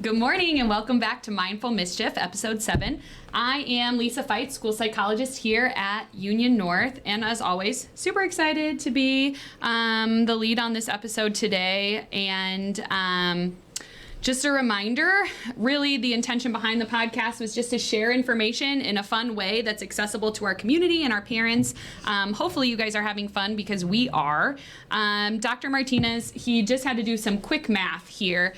Good morning and welcome back to Mindful Mischief, episode 7. I am Lisa Feitz, school psychologist here at Union North, and as always, super excited to be the lead on this episode today. And just a reminder, really the intention behind the podcast was just to share information in a fun way that's accessible to our community and our parents. Hopefully you guys are having fun because we are. Dr. Martinez, he just had to do some quick math here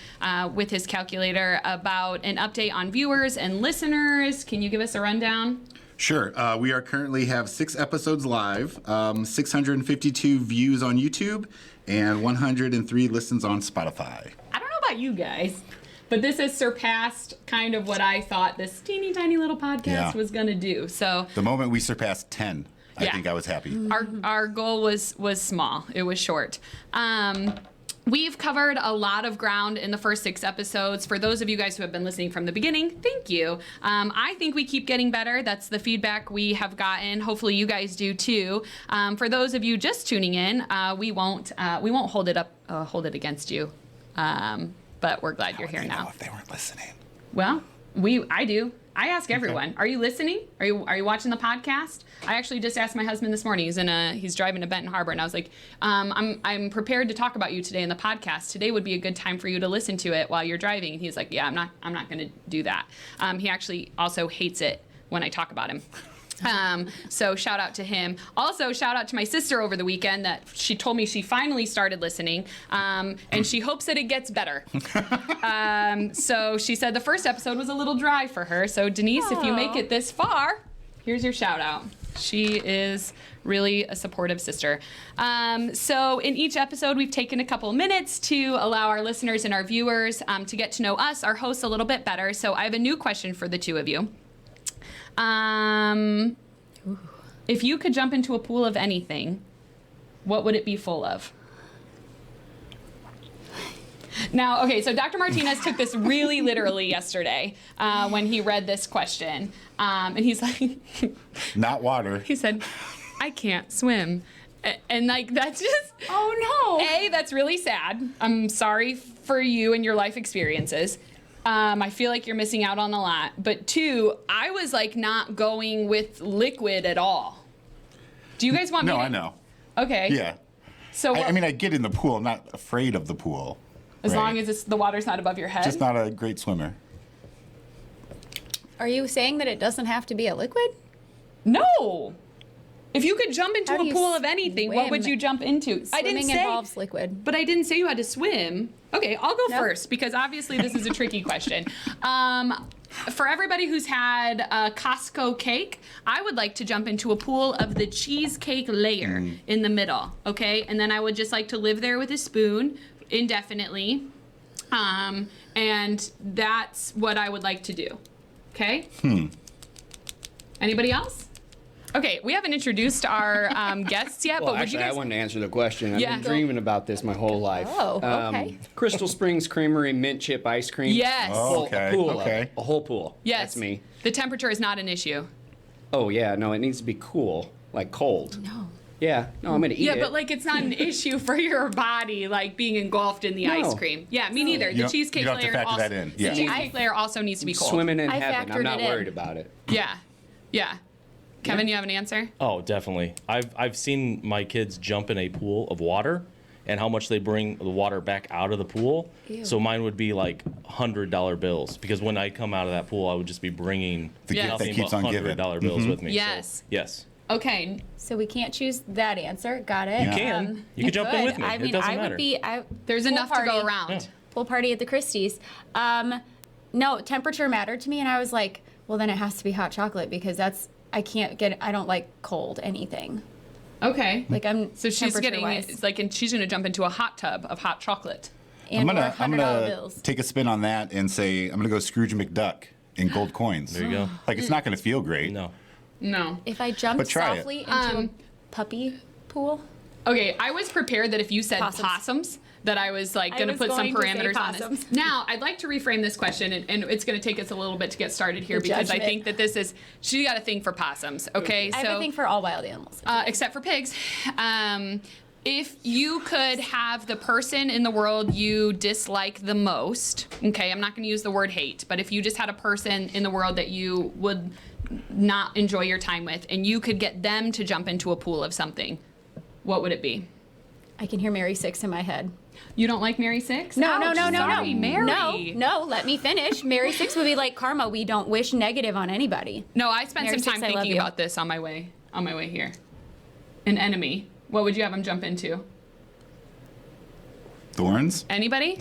with his calculator about an update on viewers and listeners. Can you give us a rundown? Sure. We are currently have 6 episodes live, 652 views on YouTube, and 103 listens on Spotify. I don't know about you guys, but this has surpassed kind of what I thought this teeny tiny little podcast was going to do. So the moment we surpassed 10, I think I was happy. Our goal was small. It was short. We've covered a lot of ground in the first 6 episodes. For those of you guys who have been listening from the beginning, thank you. I think we keep getting better. That's the feedback we have gotten. Hopefully you guys do too. For those of you just tuning in, we won't hold it against you. But we're glad you're here now. If they weren't listening. Well, I do. I ask everyone, are you listening? Are you watching the podcast? I actually just asked my husband this morning. He's driving to Benton Harbor, and I was like, I'm prepared to talk about you today in the podcast. Today would be a good time for you to listen to it while you're driving. And he's like, yeah, I'm not going to do that. He actually also hates it when I talk about him. So shout out to him. Also, shout out to my sister over the weekend that she told me she finally started listening, and she hopes that it gets better. So she said the first episode was a little dry for her. So Denise, if you make it this far, here's your shout out. She is really a supportive sister. So in each episode, we've taken a couple minutes to allow our listeners and our viewers to get to know us, our hosts, a little bit better. So I have a new question for the two of you. If you could jump into a pool of anything, what would it be full of? Now, okay, so Dr. Martinez took this really literally yesterday when he read this question. And he's like... Not water. He said, I can't swim. And like, that's just... Oh, no. A, that's really sad. I'm sorry for you and your life experiences. I feel like you're missing out on a lot. But 2, I was like not going with liquid at all. Do you guys want me to? No, I know. Okay. Yeah. So I mean, I get in the pool. I'm not afraid of the pool. As long as the water's not above your head? Just not a great swimmer. Are you saying that it doesn't have to be a liquid? No. If you could jump into a pool of anything, what would swim? you jump into? Swimming I didn't say, involves liquid. But I didn't say you had to swim. Okay, I'll go first because obviously this is a tricky question. For everybody who's had a Costco cake, I would like to jump into a pool of the cheesecake layer in the middle, okay? And then I would just like to live there with a spoon indefinitely. And that's what I would like to do, okay? Anybody else? Okay, we haven't introduced our guests yet, Well, but would actually, you guys... I wanted to answer the question. I've Yeah. been dreaming about this my whole life. Oh, okay. Crystal Springs Creamery mint chip ice cream. Yes. Oh, okay. A pool of Okay. it. A whole pool. Yes. That's me. The temperature is not an issue. Oh, yeah. No, it needs to be cool, like cold. No. Yeah. No, I'm going to eat it. Yeah, but like it's not an issue for your body, like being engulfed in the ice cream. Yeah, me neither. You The don't- cheesecake you don't have to layer factor also, that in. the Yeah. cheesecake layer also needs to be cold. Swimming in I heaven. I'm factored not it in. worried about it. Yeah, yeah. Kevin, you have an answer? Oh, definitely. I've seen my kids jump in a pool of water and how much they bring the water back out of the pool. Ew. So mine would be like $100 bills because when I come out of that pool, I would just be bringing The gift that nothing keeps but on giving. $100 bills with me. Yes. So, yes. Okay. So we can't choose that answer. Got it. You can. You can jump in with me. I It mean, doesn't I matter. would be. There's pool enough to party. go around. Yeah. Pool party at the Christie's. No, temperature mattered to me, and I was like, well, then it has to be hot chocolate because I don't like cold anything. Okay. Like I'm. So she's getting, temperature-wise. it's like, and she's going to jump into a hot tub of hot chocolate. And I'm or gonna $100 bills. take a spin on that and say I'm gonna go Scrooge McDuck in gold coins. There you go. Like it's not gonna feel great. No. No. If I jumped But try it. softly into a puppy pool, Okay, I was prepared that if you said Possums. possums, that I was like I going to was put some going to say parameters on possums. this. Now, I'd like to reframe this question, and it's going to take us a little bit to get started here The because I judgment. think that this is, she got a thing for possums, okay? I have a thing for all wild animals. Except for pigs. If you could have the person in the world you dislike the most, okay, I'm not going to use the word hate, but if you just had a person in the world that you would not enjoy your time with, and you could get them to jump into a pool of something, what would it be? I can hear Mary 6 in my head. You don't like Mary 6? No, Ouch, no, sorry, Mary. No, let me finish. Mary 6 would be like karma. We don't wish negative on anybody. No, I spent Mary some time 6, I love thinking you. about this on my way here. An enemy. What would you have them jump into? Thorns? Anybody?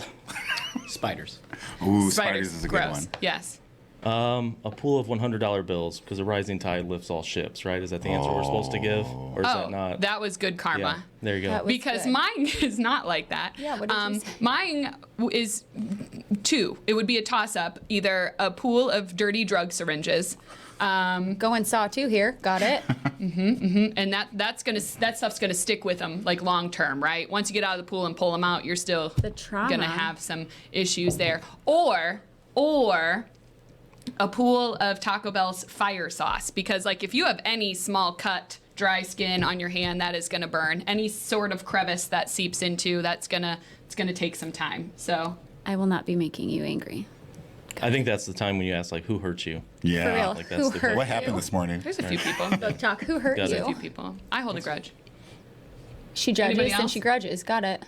Spiders. Ooh, spiders is a good Gross. one. Yes. A pool of $100 bills, because a rising tide lifts all ships, right? Is that the answer we're supposed to give? Or is that not? That was good karma. Yeah, there you go. That was Because good. mine is not like that. Yeah, what did you say? Mine is 2. It would be a toss-up, either a pool of dirty drug syringes, Going Saw 2 here. Got it. and that stuff's gonna stick with them like long term, right? Once you get out of the pool and pull them out, you're still The trauma. gonna have some issues there. Or a pool of Taco Bell's fire sauce, because like if you have any small cut, dry skin on your hand, that is gonna burn. Any sort of crevice that seeps into, it's gonna take some time. So I will not be making you angry. I think that's the time when you ask, like, who hurt you? Yeah. For real. Like, that's Who the hurt What you? happened this morning? there's a few people. Book talk. Who hurt Got it. A few you? people. I hold a grudge. She judges Anybody and else? she grudges. Got it.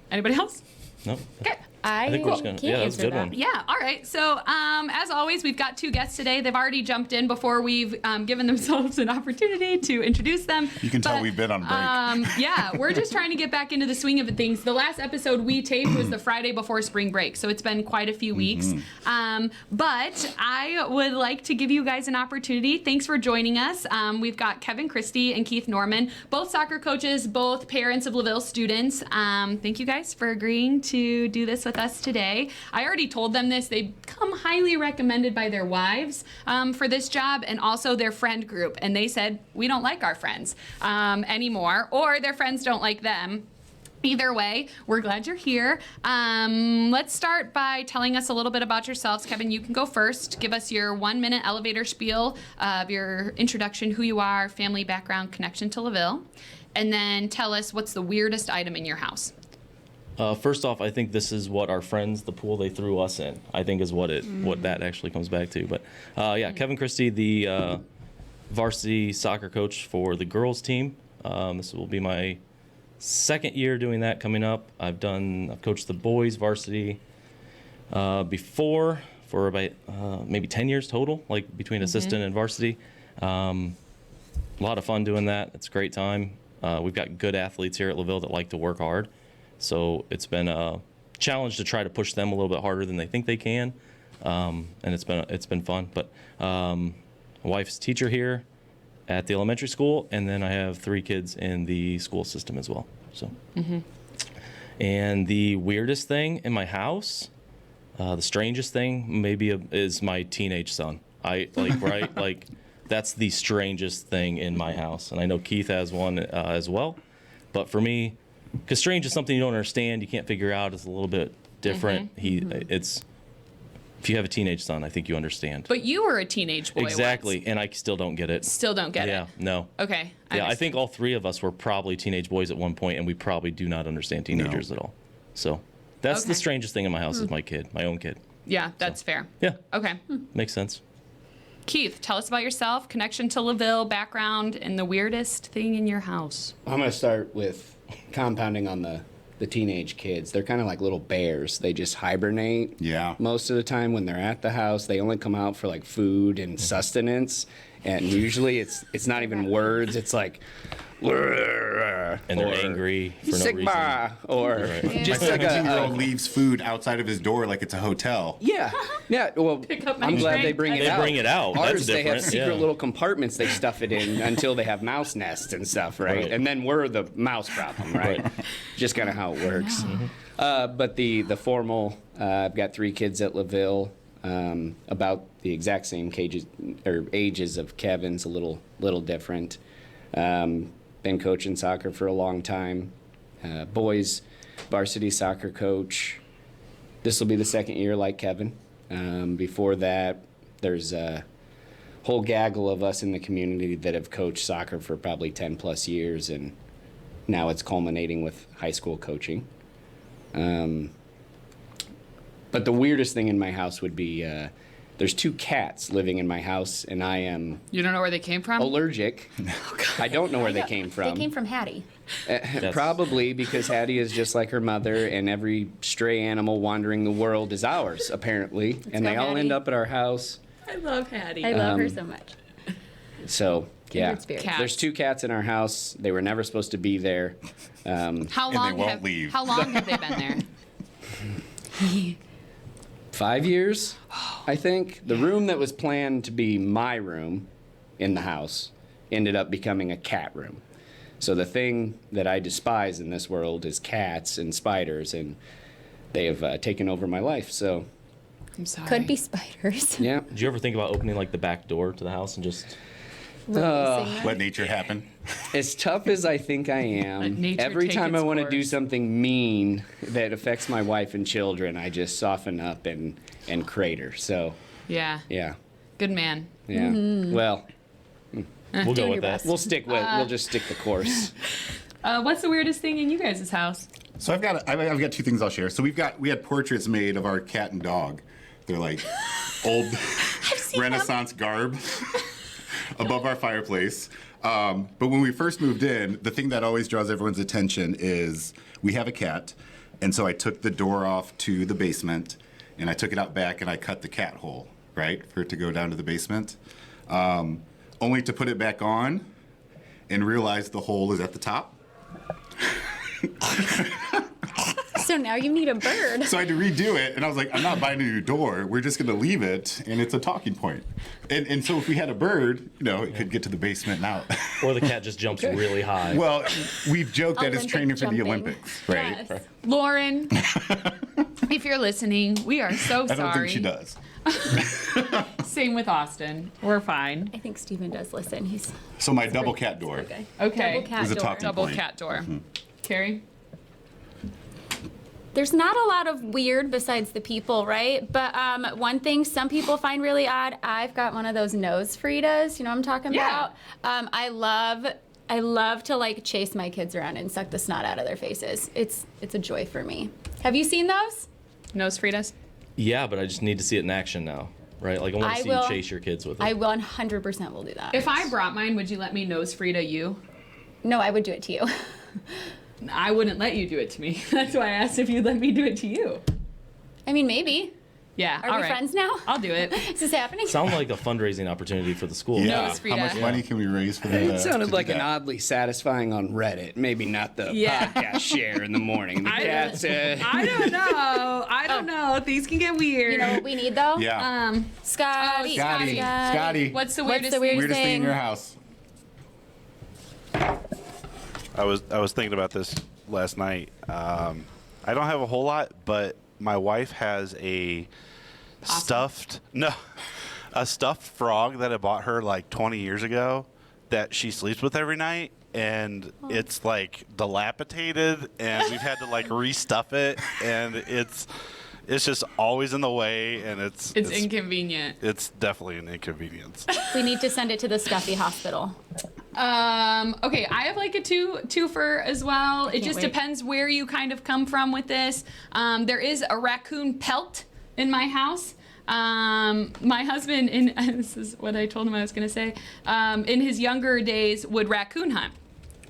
Anybody else? No? Okay. I think we're just gonna- can't yeah, that's a answer good that. one. Yeah, all right. So, as always, we've got 2 guests today. They've already jumped in before we've given themselves an opportunity to introduce them. You can tell But, we've been on break. Yeah, we're just trying to get back into the swing of things. The last episode we taped was the Friday before spring break, so it's been quite a few weeks. But I would like to give you guys an opportunity. Thanks for joining us. We've got Kevin Christy and Keith Norman, both soccer coaches, both parents of LaVille students. Thank you guys for agreeing to do this with us today. I already told them this. They come highly recommended by their wives for this job, and also their friend group. And they said, we don't like our friends anymore, or their friends don't like them. Either way, we're glad you're here. Let's start by telling us a little bit about yourselves. Kevin, you can go first. Give us your 1-minute elevator spiel of your introduction, who you are, family background, connection to LaVille. And then tell us what's the weirdest item in your house. First off, I think this is what our friends, the pool they threw us in, I think is what that actually comes back to. But yeah, Kevin Christy, the varsity soccer coach for the girls team. This will be my 2nd year doing that coming up. I've coached the boys varsity before for about maybe 10 years total, like between assistant and varsity. A lot of fun doing that. It's a great time. We've got good athletes here at LaVille that like to work hard. So it's been a challenge to try to push them a little bit harder than they think they can, and it's been fun. But my wife's teacher here at the elementary school, and then I have 3 kids in the school system as well. So, and the weirdest thing in my house, the strangest thing maybe is my teenage son. Like that's the strangest thing in my house, and I know Keith has one as well. But for me, because strange is something you don't understand, you can't figure out. It's a little bit different. If you have a teenage son, I think you understand. But you were a teenage boy Exactly, once. and I still don't get it. Still don't get Yeah, it. no. Okay. Yeah, I think all 3 of us were probably teenage boys at one point, and we probably do not understand teenagers at all. So that's Okay. the strangest thing in my house is my kid, my own kid. Yeah, that's fair. Yeah, Okay. makes sense. Keith, tell us about yourself, connection to LaVille, background, and the weirdest thing in your house. I'm going to start with compounding on the teenage kids. They're kind of like little bears. They just hibernate. Yeah. Most of the time when they're at the house, they only come out for like food and sustenance. And usually it's not even words. It's like, And they're angry for no reason. Sigma, or Right. just My like 17-year-old leaves food outside of his door like it's a hotel. yeah. Well, Pick up my I'm glad drink. they bring it They out. bring it out. That's Ours, they have different, secret yeah. little compartments they stuff it in until they have mouse nests and stuff, right? Right. And then we're the mouse problem, right? Just kind of how it works. But the formal, I've got 3 kids at LaVille, about the exact same ages of Kevin's, a little different. Been coaching soccer for a long time. Boys varsity soccer coach. This will be the 2nd year like Kevin. Before that, there's a whole gaggle of us in the community that have coached soccer for probably 10 plus years, and now it's culminating with high school coaching. But the weirdest thing in my house would be there's 2 cats living in my house, and I am You don't know where they came from? allergic. I don't know where they came from. They came from Hattie. Probably because Hattie is just like her mother, and every stray animal wandering the world is ours, apparently. And they go, all Hattie. end up at our house. I love Hattie. I love her so much. So, yeah. Kindred spirits. Cat. There's 2 cats in our house. They were never supposed to be there. How they long won't leave. How long have they been there? 5 years, I think. The room that was planned to be my room in the house ended up becoming a cat room. So the thing that I despise in this world is cats and spiders, and they have taken over my life. So, I'm sorry. Could be spiders. yeah. Did you ever think about opening like the back door to the house and just? Releasing them. Let nature happen. As tough as I think I Let am, nature every take time I its want to do course. something mean that affects my wife and children, I just soften up and crater. So, Yeah. yeah. Good man. Yeah. Well, We'll go Doing with your that. best. we'll stick with we'll just stick the course. What's the weirdest thing in you guys' house? So I've got 2 things I'll share. So we had portraits made of our cat and dog. They're like old Renaissance garb above our fireplace. But when we first moved in, the thing that always draws everyone's attention is we have a cat, and so I took the door off to the basement, and I took it out back, and I cut the cat hole, right, for it to go down to the basement, only to put it back on and realize the hole is at the top. So now you need a bird. So I had to redo it, and I was like, I'm not buying a new door. We're just going to leave it, and it's a talking point. And so if we had a bird, it could get to the basement and out. Or the cat just jumps really high. Well, we've joked that it's Olympic training for the jumping. Olympics, right? Yes. Lauren, if you're listening, we are so I sorry. don't think she does. Same with Austin. We're fine. I think Steven does listen. He's So my double cat door. okay. Okay. Double cat Is a door. talking Double point. cat door. Carrie? There's not a lot of weird besides the people, right? But one thing some people find really odd, I've got one of those nose Fritas. You know what I'm talking Yeah. about? I love to like chase my kids around and suck the snot out of their faces. It's a joy for me. Have you seen those? Nose Fritas? Yeah, but I just need to see it in action now, right? Like I want I to see will- you chase your kids with it. I 100% will do that. If I brought mine, would you let me nose Frida you? No, I would do it to you. I wouldn't let you do it to me. That's why I asked if you'd let me do it to you. I mean, maybe. Yeah. Are all we right. friends now? I'll do it. Is this happening? Sounds like a fundraising opportunity for the school. Yeah. Nose Frida. How much money can we raise for that? It sounded to do like an that? oddly satisfying on Reddit. Maybe not the Yeah. podcast share in the morning. The I- cat said, I don't know. I don't know. Things can get weird. You know what we need though? Yeah. Scotty. Scotty. Scotty. What's the What's weirdest the Weirdest thing in thing? your house? I was thinking about this last night. I don't have a whole lot, but my wife has a stuffed frog that I bought her like 20 years ago that she sleeps with every night, and it's like dilapidated, and we've had to like restuff it, and it's just always in the way, and it's inconvenient. It's definitely an inconvenience. We need to send it to the Stuffy Hospital. Okay, I have like a twofer as well. It just wait. depends where you kind of come from with this. There is a raccoon pelt in my house. My husband, this is what I told him I was going to say, in his younger days would raccoon hunt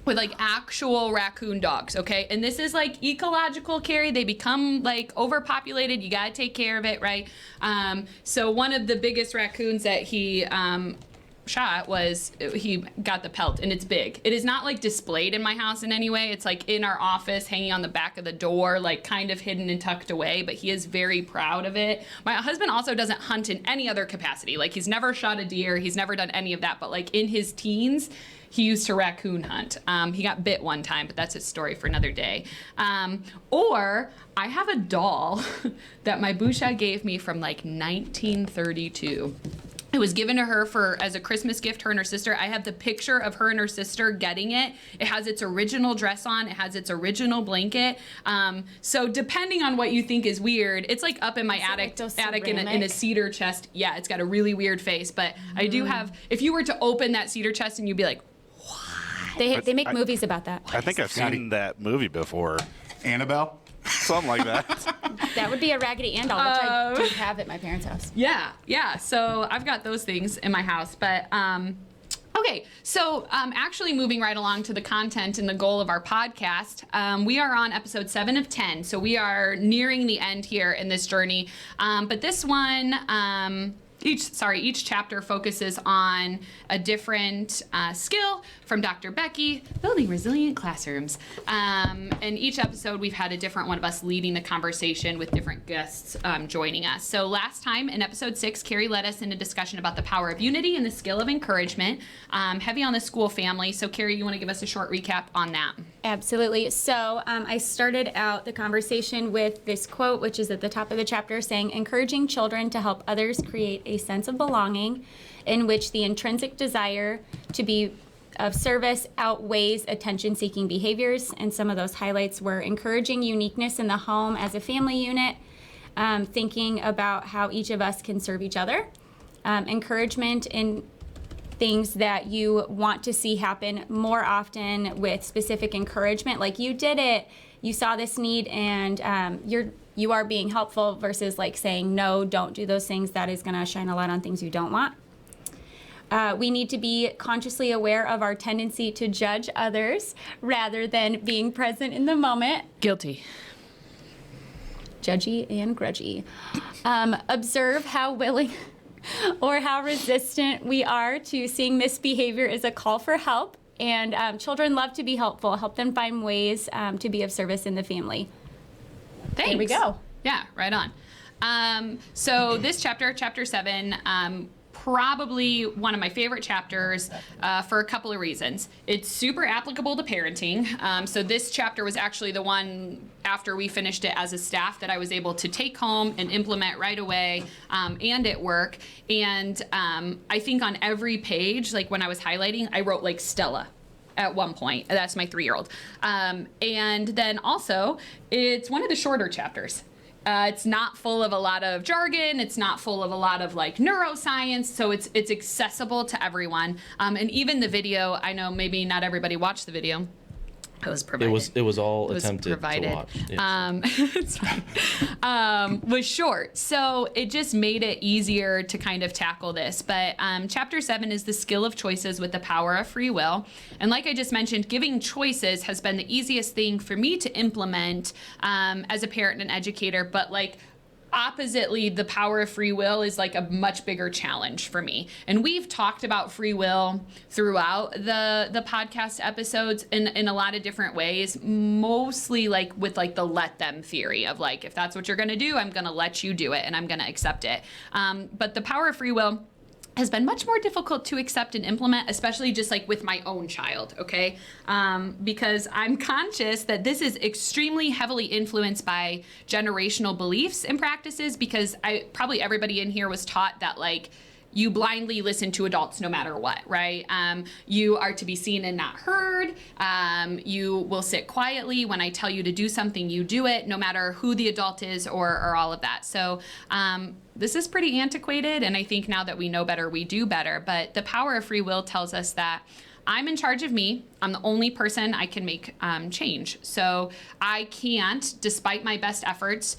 with like actual raccoon dogs, okay? And this is like ecological, Carrie. They become like overpopulated. You got to take care of it, right? So one of the biggest raccoons that he shot was he got the pelt, and it's big. It is not like displayed in my house in any way. It's like in our office, hanging on the back of the door, like kind of hidden and tucked away, but he is very proud of it. My husband also doesn't hunt in any other capacity. Like he's never shot a deer, he's never done any of that, but like in his teens, he used to raccoon hunt. He got bit one time, but that's a story for another day. Or I have a doll that my Busha gave me from like 1932. It was given to her as a Christmas gift, her and her sister. I have the picture of her and her sister getting it. It has its original dress on. It has its original blanket. So depending on what you think is weird, it's like up in my attic in a cedar chest. Yeah, it's got a really weird face. But I do have, if you were to open that cedar chest and you'd be like, what? They make movies about that. I think I've seen that movie before. Annabelle? Something like that. That would be a Raggedy Ann doll, which I do have at my parents' house. Yeah. So I've got those things in my house, but okay. So actually moving right along to the content and the goal of our podcast, we are on episode 7 of 10. So we are nearing the end here in this journey. But this one, each chapter focuses on a different skill from Dr. Becky, building resilient classrooms. And each episode, we've had a different one of us leading the conversation with different guests joining us. So last time in episode 6, Kari led us in a discussion about the power of unity and the skill of encouragement, heavy on the school family. So Kari, you want to give us a short recap on that? Absolutely. So I started out the conversation with this quote, which is at the top of the chapter, saying, encouraging children to help others create a sense of belonging in which the intrinsic desire to be of service outweighs attention-seeking behaviors. And some of those highlights were encouraging uniqueness in the home as a family unit, thinking about how each of us can serve each other, encouragement in things that you want to see happen more often with specific encouragement, like you did it, you saw this need, and you are being helpful, versus like saying no, don't do those things. That is going to shine a light on things you don't want. We need to be consciously aware of our tendency to judge others rather than being present in the moment. Guilty. Judgy and grudgy. Observe how willing or how resistant we are to seeing this behavior as a call for help. And children love to be helpful. Help them find ways to be of service in the family. Thanks. Here we go. Yeah, right on. So this chapter 7, probably one of my favorite chapters for a couple of reasons. It's super applicable to parenting. So this chapter was actually the one after we finished it as a staff that I was able to take home and implement right away and at work. And I think on every page, like when I was highlighting, I wrote like Stella at one point. That's my 3-year-old. And then also, it's one of the shorter chapters. It's not full of a lot of jargon. It's not full of a lot of like neuroscience. So it's accessible to everyone. And even the video, I know maybe not everybody watched the video. It was provided. It was all attempted to watch. Yes. It's fine. Was short, so it just made it easier to kind of tackle this. But chapter 7 is the skill of choices with the power of free will. And like I just mentioned, giving choices has been the easiest thing for me to implement as a parent and educator. But like, oppositely, the power of free will is like a much bigger challenge for me. And we've talked about free will throughout the podcast episodes in a lot of different ways, mostly like with like the let them theory of like, if that's what you're going to do, I'm going to let you do it and I'm going to accept it. But the power of free will has been much more difficult to accept and implement, especially just like with my own child, okay? Because I'm conscious that this is extremely heavily influenced by generational beliefs and practices, because probably everybody in here was taught that like, you blindly listen to adults no matter what, right? You are to be seen and not heard. You will sit quietly. When I tell you to do something, you do it, no matter who the adult is or all of that. So this is pretty antiquated, and I think now that we know better, we do better. But the power of free will tells us that I'm in charge of me. I'm the only person I can make change. So I can't, despite my best efforts,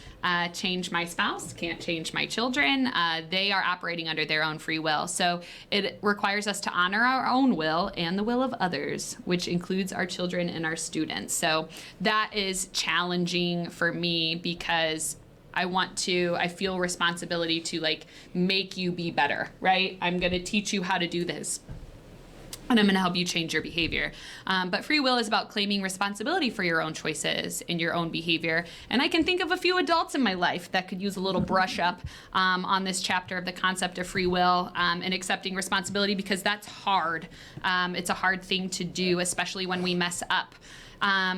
change my spouse, can't change my children. They are operating under their own free will. So it requires us to honor our own will and the will of others, which includes our children and our students. So that is challenging for me, because I feel responsibility to like make you be better, right? I'm going to teach you how to do this, and I'm going to help you change your behavior. But free will is about claiming responsibility for your own choices and your own behavior. And I can think of a few adults in my life that could use a little brush up on this chapter of the concept of free will and accepting responsibility, because that's hard. It's a hard thing to do, especially when we mess up.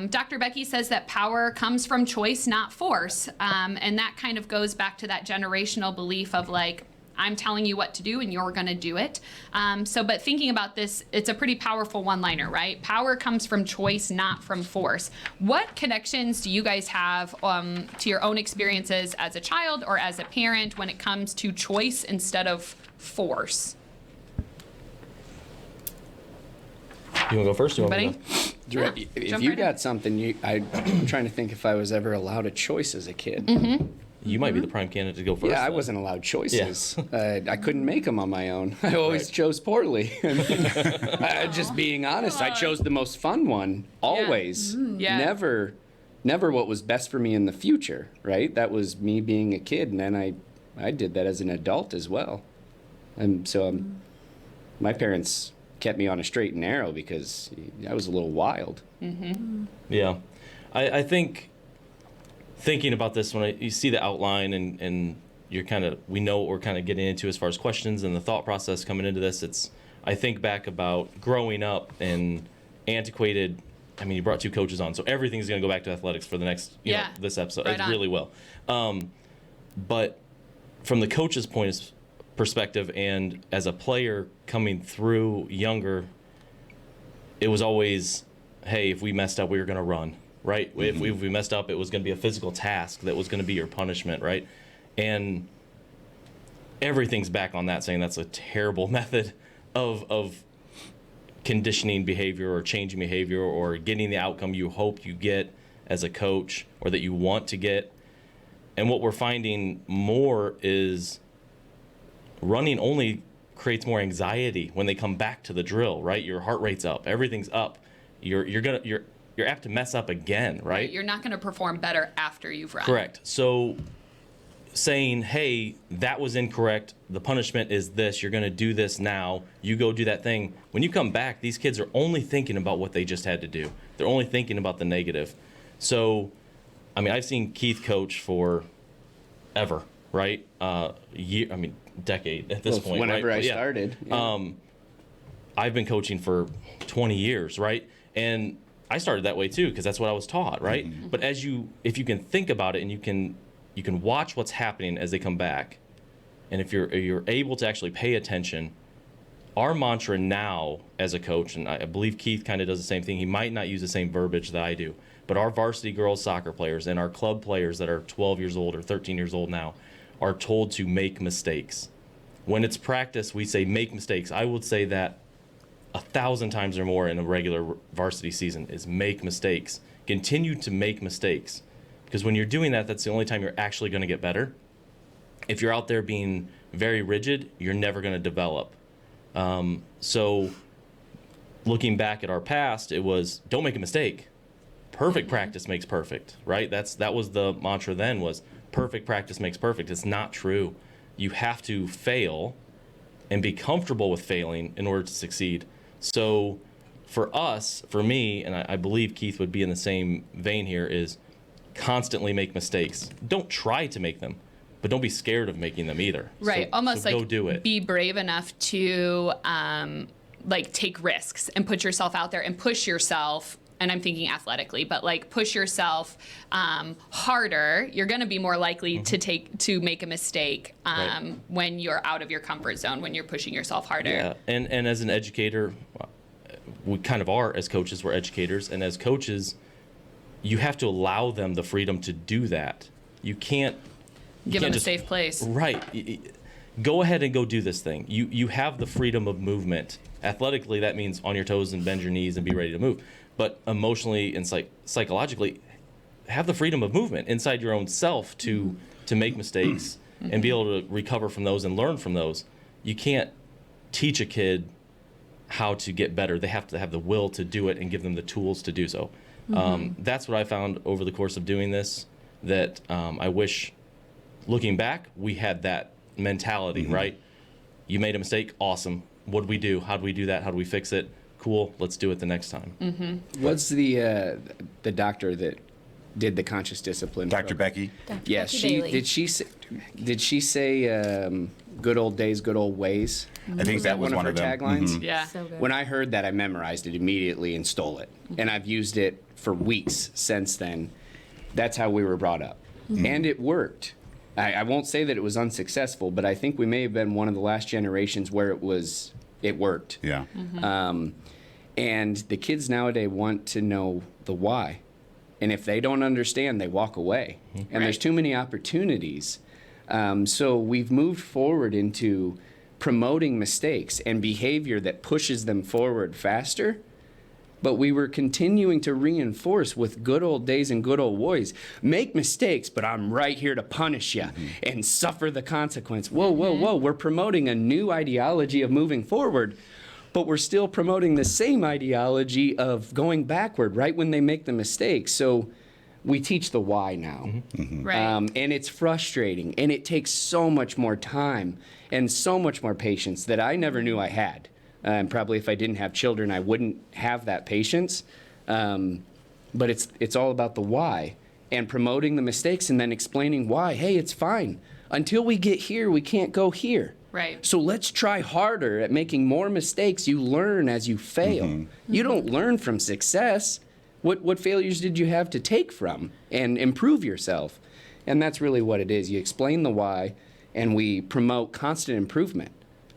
Dr. Becky says that power comes from choice, not force. And that kind of goes back to that generational belief of like, I'm telling you what to do and you're going to do it. But thinking about this, it's a pretty powerful one-liner, right? Power comes from choice, not from force. What connections do you guys have to your own experiences as a child or as a parent when it comes to choice instead of force? You want to go first? Or you want me Anybody? to go? Yeah, If jump you right in. got something, I'm trying to think if I was ever allowed a choice as a kid. You might be the prime candidate to go first. Yeah, I then. wasn't allowed choices. I couldn't make them on my own. I always chose poorly. Just being honest, I chose the most fun one always. Yeah. Never what was best for me in the future. Right? That was me being a kid, and then I did that as an adult as well. And so my parents kept me on a straight and narrow because I was a little wild. Yeah. I think thinking about this when you see the outline and you're we know what we're kind of getting into as far as questions and the thought process coming into this. I think back about growing up in antiquated. I mean, you brought 2 coaches on, so everything's going to go back to athletics for the next, this episode. Right It on. really will. But from the coach's perspective and as a player coming through younger, it was always, hey, if we messed up, we were going to run, right? If we messed up, it was going to be a physical task that was going to be your punishment, right? And everything's back on that, saying that's a terrible method of conditioning behavior or changing behavior or getting the outcome you hope you get as a coach or that you want to get. And what we're finding more is running only creates more anxiety when they come back to the drill, right? Your heart rate's up, everything's up. You're apt to mess up again, right? You're not going to perform better after you've run. Correct. So saying, hey, that was incorrect. The punishment is this. You're going to do this now. You go do that thing. When you come back, these kids are only thinking about what they just had to do. They're only thinking about the negative. So, I mean, I've seen Keith coach for ever, right? Decade at this point. Whenever right? I Yeah. started. Yeah. I've been coaching for 20 years, right? And I started that way too because that's what I was taught, right? But if you can think about it and you can watch what's happening as they come back, and if you're able to actually pay attention, our mantra now as a coach, and I believe Keith kind of does the same thing. He might not use the same verbiage that I do, but our varsity girls soccer players and our club players that are 12 years old or 13 years old now are told to make mistakes. When it's practice, we say make mistakes. I would say that 1,000 times or more in a regular varsity season is make mistakes. Continue to make mistakes. Because when you're doing that, that's the only time you're actually going to get better. If you're out there being very rigid, you're never going to develop. So looking back at our past, it was don't make a mistake. Perfect practice makes perfect, right? That was the mantra then was perfect practice makes perfect. It's not true. You have to fail and be comfortable with failing in order to succeed. So for us, for me, and I believe Keith would be in the same vein here, is constantly make mistakes. Don't try to make them, but don't be scared of making them either. Right. So Almost like go do it. be brave enough to take risks and put yourself out there and push yourself. And I'm thinking athletically, but like push yourself harder. You're going to be more likely to make a mistake Right. when you're out of your comfort zone, when you're pushing yourself harder. Yeah, and as an educator, we kind of are as coaches. We're educators, and as coaches, you have to allow them the freedom to do that. You can't Give them can't a just- safe place. Right. Go ahead and go do this thing. You have the freedom of movement. Athletically, that means on your toes and bend your knees and be ready to move. But emotionally and psychologically, have the freedom of movement inside your own self to make mistakes and be able to recover from those and learn from those. You can't teach a kid how to get better. They have to have the will to do it and give them the tools to do so. That's what I found over the course of doing this, that I wish, looking back, we had that mentality, right? You made a mistake, awesome. What did we do? How do we do that? How do we fix it? Cool, let's do it the next time. What's the doctor that did the conscious discipline? Dr. Becky. Yeah, Bailey. did she say good old days, good old ways? I think that was One of her them. taglines. Yeah. So good. When I heard that, I memorized it immediately and stole it, and I've used it for weeks since then. That's how we were brought up, and it worked. I won't say that it was unsuccessful, but I think we may have been one of the last generations where it worked. Yeah. And the kids nowadays want to know the why. And if they don't understand, they walk away. And there's too many opportunities. So we've moved forward into promoting mistakes and behavior that pushes them forward faster But we were continuing to reinforce with good old days and good old boys, make mistakes, but I'm right here to punish you and suffer the consequence. Whoa, whoa, whoa. We're promoting a new ideology of moving forward, but we're still promoting the same ideology of going backward right when they make the mistake. So we teach the why now. Right. And it's frustrating, and it takes so much more time and so much more patience that I never knew I had. And probably if I didn't have children, I wouldn't have that patience. But it's all about the why and promoting the mistakes and then explaining why. Hey, it's fine. Until we get here, we can't go here. Right. So let's try harder at making more mistakes. You learn as you fail. You don't learn from success. What failures did you have to take from and improve yourself? And that's really what it is. You explain the why, and we promote constant improvement,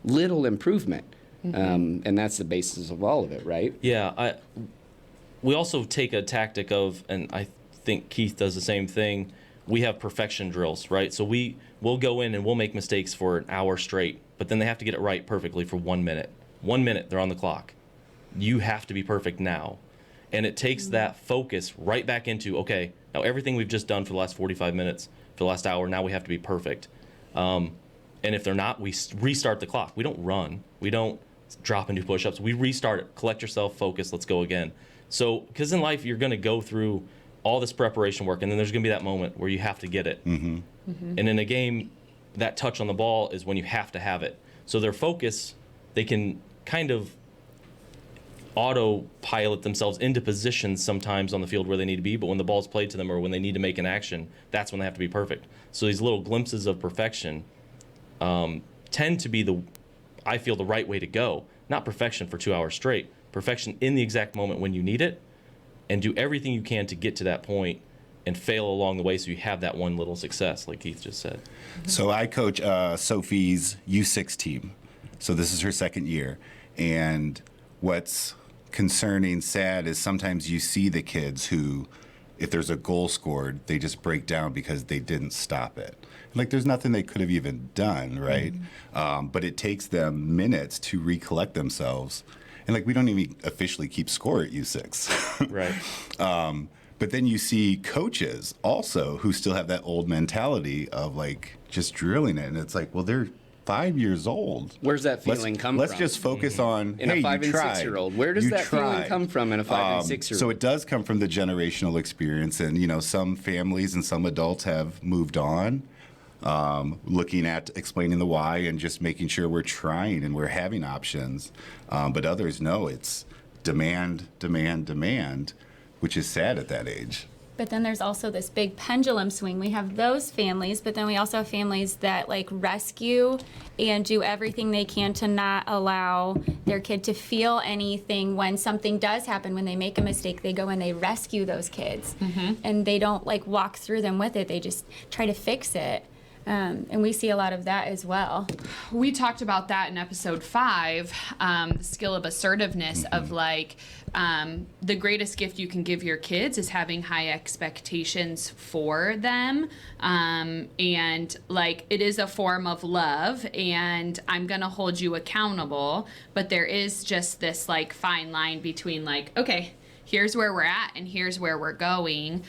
little improvement. And that's the basis of all of it, right? Yeah, we also take a tactic of, and I think Keith does the same thing, we have perfection drills, right? So we'll go in and we'll make mistakes for an hour straight, but then they have to get it right perfectly for 1 minute. 1 minute, they're on the clock. You have to be perfect now. And it takes that focus right back into, okay, now everything we've just done for the last 45 minutes, for the last hour, now we have to be perfect. And if they're not, we restart the clock. We don't run. We don't drop and do push-ups. We restart it. Collect yourself, focus, let's go again. So, because in life, you're going to go through all this preparation work, and then there's going to be that moment where you have to get it. And in a game, that touch on the ball is when you have to have it. So their focus, they can kind of autopilot themselves into positions sometimes on the field where they need to be, but when the ball's played to them or when they need to make an action, that's when they have to be perfect. So these little glimpses of perfection tend to be I feel the right way to go. Not perfection for 2 hours straight, perfection in the exact moment when you need it, and do everything you can to get to that point and fail along the way so you have that one little success, like Keith just said. So I coach Sophie's U6 team. So this is her second year. And what's concerning, sad, is sometimes you see the kids who, if there's a goal scored, they just break down because they didn't stop it. Like, there's nothing they could have even done, right? But it takes them minutes to recollect themselves. And, like, we don't even officially keep score at U6. Right. But then you see coaches also who still have that old mentality of, like, just drilling it. And it's like, well, they're 5 years old. Where's that feeling come from? Let's just focus on, in hey, a 5 you and tried. 6-year-old. Where does that feeling come from in a 5 and 6-year-old? So it does come from the generational experience. And, you know, some families and some adults have moved on, looking at explaining the why and just making sure we're trying and we're having options. But others know it's demand, demand, demand, which is sad at that age. But then there's also this big pendulum swing. We have those families, but then we also have families that like rescue and do everything they can to not allow their kid to feel anything when something does happen. When they make a mistake, they go and they rescue those kids. And they don't like walk through them with it. They just try to fix it. And we see a lot of that as well. We talked about that in episode 5, the skill of assertiveness, of like, the greatest gift you can give your kids is having high expectations for them. And like, it is a form of love, and I'm going to hold you accountable. But there is just this like fine line between like, okay, here's where we're at and here's where we're going.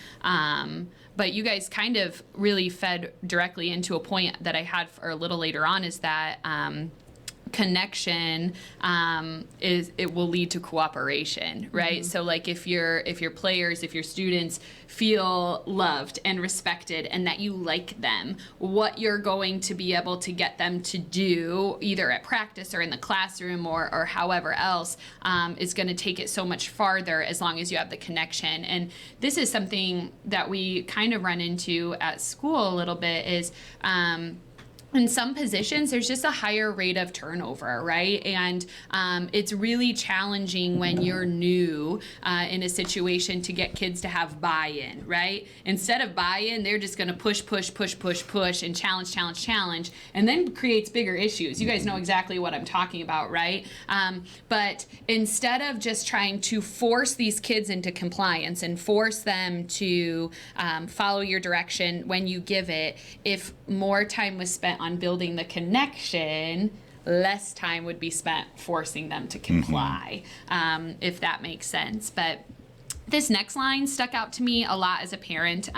But you guys kind of really fed directly into a point that I had for a little later on, is that connection it will lead to cooperation, right? So like if your players, if your students feel loved and respected and that you like them, what you're going to be able to get them to do either at practice or in the classroom or however else is going to take it so much farther as long as you have the connection. And this is something that we kind of run into at school a little bit, is in some positions, there's just a higher rate of turnover, right? And it's really challenging when you're new in a situation to get kids to have buy-in, right? Instead of buy-in, they're just going to push, and challenge, and then creates bigger issues. You guys know exactly what I'm talking about, right? But instead of just trying to force these kids into compliance and force them to follow your direction when you give it, if more time was spent on building the connection, less time would be spent forcing them to comply, if that makes sense. But this next line stuck out to me a lot as a parent.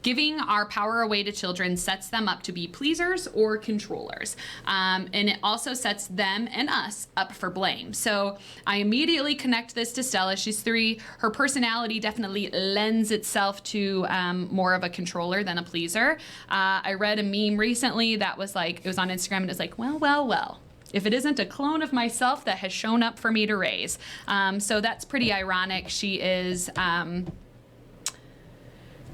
Giving our power away to children sets them up to be pleasers or controllers. And it also sets them and us up for blame. So I immediately connect this to Stella. She's 3. Her personality definitely lends itself to more of a controller than a pleaser. I read a meme recently that was like, it was on Instagram, and it was like, well. If it isn't a clone of myself that has shown up for me to raise. So that's pretty ironic. She is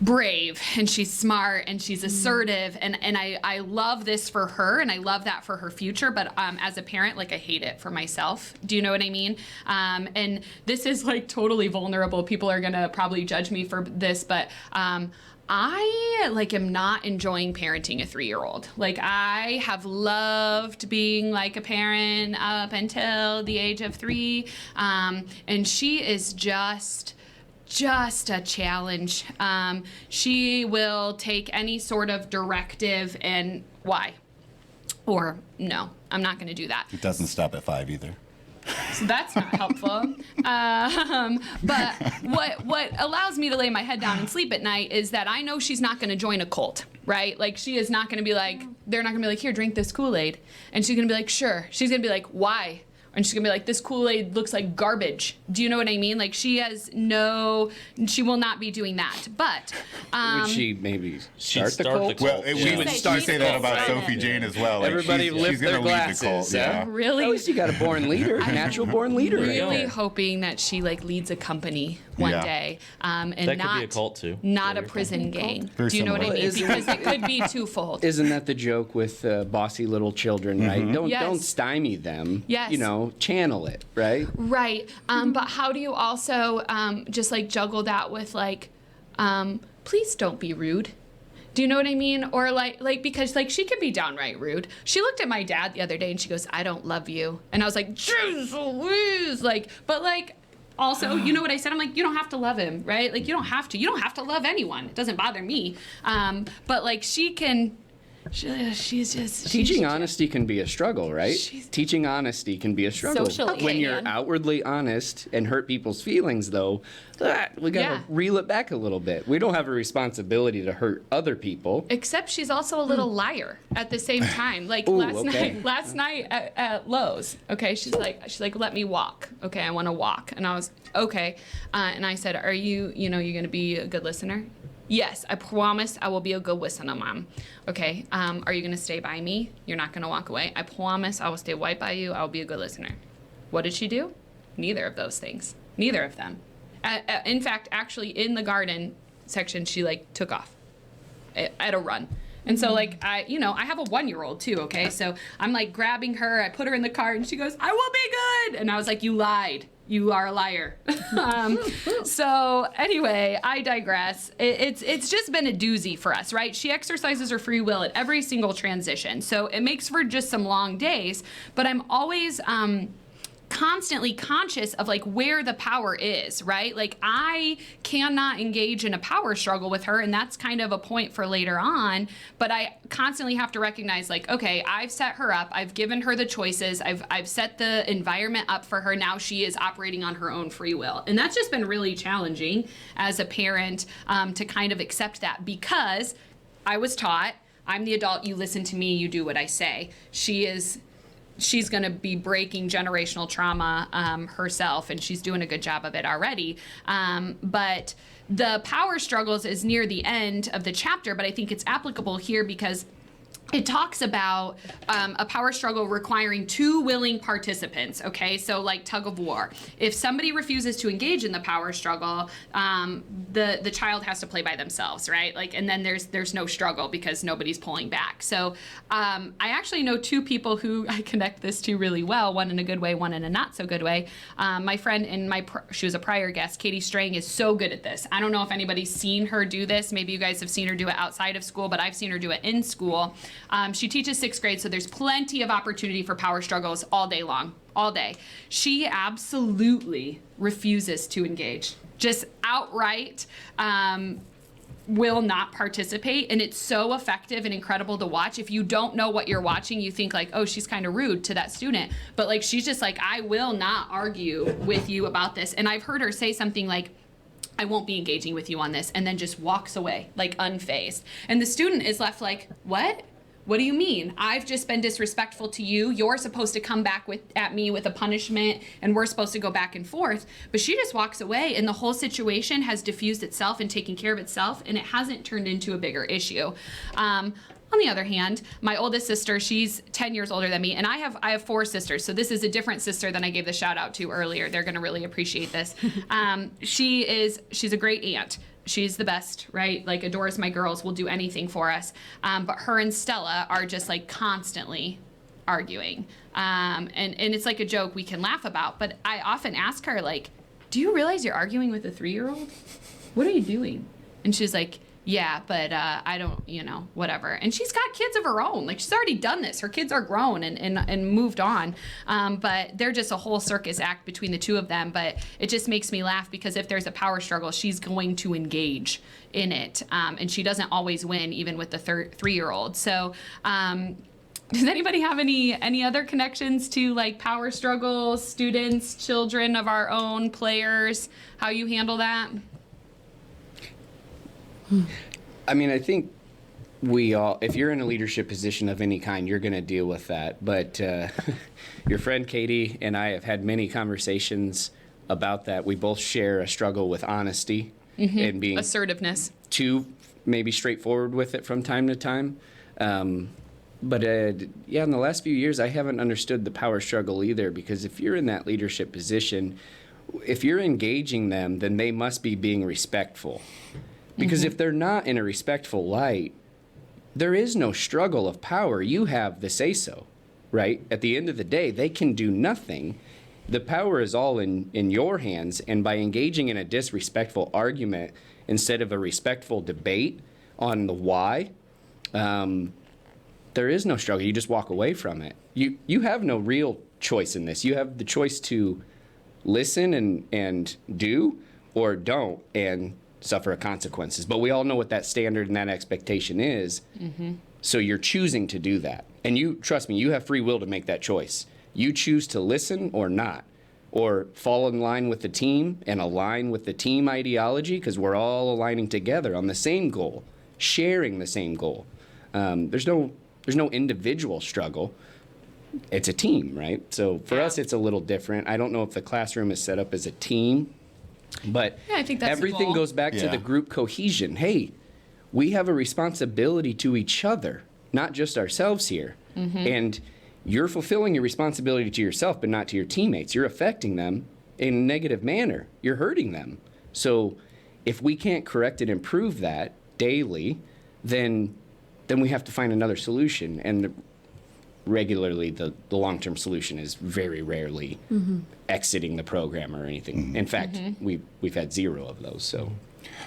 brave, and she's smart, and she's assertive, and I love this for her, and I love that for her future, but as a parent, like, I hate it for myself. Do you know what I mean? And this is like totally vulnerable. People are gonna probably judge me for this, but I like am not enjoying parenting a 3-year-old. Like, I have loved being like a parent up until the age of 3, and she is just a challenge. She will take any sort of directive, and why? Or no, I'm not going to do that. It doesn't stop at 5 either. So that's not helpful. But what allows me to lay my head down and sleep at night is that I know she's not going to join a cult, right? Like, she is not going to be like, they're not going to be like, here, drink this Kool-Aid. And she's going to be like, sure. She's going to be like, why? And she's going to be like, this Kool-Aid looks like garbage. Do you know what I mean? Like, she will not be doing that. But Would she maybe start the start the cult? cult. Well, Yeah. we would She's say that about right. Sophie Jane as well. Like, Everybody she's lift their gonna lead the cult. glasses, Yeah. really, At least you got a born leader, natural born leader. right really there. hoping that she like leads a company one Yeah. day, and That could not be a cult, too. not a prison gang. Very Do you know what I similar. mean? Well, Because it could be twofold. Isn't that the joke with bossy little children, right? Don't Yes. stymie them. Yes. Channel it, right? Right. But how do you also just like juggle that with like, please don't be rude. Do you know what I mean? Or like because like she could be downright rude. She looked at my dad the other day and she goes, "I don't love you," and I was like, "Jeez Louise!" Like, but like. Also, you know what I said? I'm like, you don't have to love him, right? Like, you don't have to. You don't have to love anyone. It doesn't bother me. But like, she's just Teaching honesty can be a struggle, right? She's- Teaching honesty can be a struggle. Socially, when it you're can. outwardly honest and hurt people's feelings, though, we gotta Yeah. reel it back a little bit. We don't have a responsibility to hurt other people. Except she's also a little liar at the same time. Like Ooh, last okay. night at Lowe's. Okay, she's like, let me walk. Okay, I want to walk, and I was okay. And I said, are you're gonna be a good listener? Yes, I promise I will be a good listener, Mom. Okay, are you gonna stay by me? You're not gonna walk away. I promise I will stay right by you. I will be a good listener. What did she do? Neither of those things. Neither of them. In fact, actually, in the garden section, she like took off at a run. And so like I have a 1-year-old too, okay? So I'm like grabbing her, I put her in the car, and she goes, "I will be good." And I was like, "You lied. You are a liar." So anyway, I digress. It's just been a doozy for us, right? She exercises her free will at every single transition. So it makes for just some long days, but I'm always constantly conscious of like where the power is, right? Like I cannot engage in a power struggle with her, and that's kind of a point for later on, but I constantly have to recognize like, okay, I've set her up, I've given her the choices, I've set the environment up for her, now she is operating on her own free will. And that's just been really challenging as a parent to kind of accept that, because I was taught, I'm the adult, you listen to me, you do what I say. She's going to be breaking generational trauma herself, and she's doing a good job of it already. But the power struggles is near the end of the chapter, but I think it's applicable here because it talks about a power struggle requiring 2 willing participants, okay? So like tug of war. If somebody refuses to engage in the power struggle, the child has to play by themselves, right? Like, and then there's no struggle because nobody's pulling back. So I actually know 2 people who I connect this to really well, one in a good way, one in a not so good way. My friend she was a prior guest, Katie Strang, is so good at this. I don't know if anybody's seen her do this. Maybe you guys have seen her do it outside of school, but I've seen her do it in school. She teaches 6th grade, so there's plenty of opportunity for power struggles all day long, all day. She absolutely refuses to engage, just outright will not participate, and it's so effective and incredible to watch. If you don't know what you're watching, you think like, oh, she's kind of rude to that student, but like she's just like, I will not argue with you about this. And I've heard her say something like, I won't be engaging with you on this, and then just walks away like unfazed, and the student is left like, what do you mean? I've just been disrespectful to you. You're supposed to come back at me with a punishment, and we're supposed to go back and forth. But she just walks away, and the whole situation has diffused itself and taken care of itself, and it hasn't turned into a bigger issue. On the other hand, my oldest sister, she's 10 years older than me, and I have 4 sisters, so this is a different sister than I gave the shout out to earlier. They're gonna really appreciate this. She's a great aunt. She's the best, right? Like, adores my girls, will do anything for us. But her and Stella are just like constantly arguing. And it's like a joke we can laugh about, but I often ask her like, do you realize you're arguing with a 3-year-old? What are you doing? And she's like, yeah, but I don't, whatever. And she's got kids of her own. Like, she's already done this. Her kids are grown and moved on. But they're just a whole circus act between the two of them. But it just makes me laugh because if there's a power struggle, she's going to engage in it. And she doesn't always win, even with the 3-year-old. So does anybody have any other connections to like power struggles, students, children of our own, players, how you handle that? I mean, I think we all, if you're in a leadership position of any kind, you're going to deal with that. But your friend Katie and I have had many conversations about that. We both share a struggle with honesty and being assertiveness. Too maybe straightforward with it from time to time. But in the last few years, I haven't understood the power struggle either, because if you're in that leadership position, if you're engaging them, then they must be being respectful. Because if they're not in a respectful light, there is no struggle of power. You have the say-so, right? At the end of the day, they can do nothing. The power is all in your hands, and by engaging in a disrespectful argument instead of a respectful debate on the why, there is no struggle. You just walk away from it. You have no real choice in this. You have the choice to listen and do, or don't, and suffer consequences. But we all know what that standard and that expectation is. So you're choosing to do that. And you, trust me, you have free will to make that choice. You choose to listen or not, or fall in line with the team and align with the team ideology, because we're all aligning together on the same goal, sharing the same goal. There's no individual struggle. It's a team, right? So for us, it's a little different. I don't know if the classroom is set up as a team, but I think that's everything goes back to the group cohesion. Hey, we have a responsibility to each other, not just ourselves here. And you're fulfilling your responsibility to yourself, but not to your teammates. You're affecting them in a negative manner. You're hurting them. So if we can't correct and improve that daily, then we have to find another solution. And regularly, the long-term solution is very rarely exiting the program or anything. In fact, we've had 0 of those. So,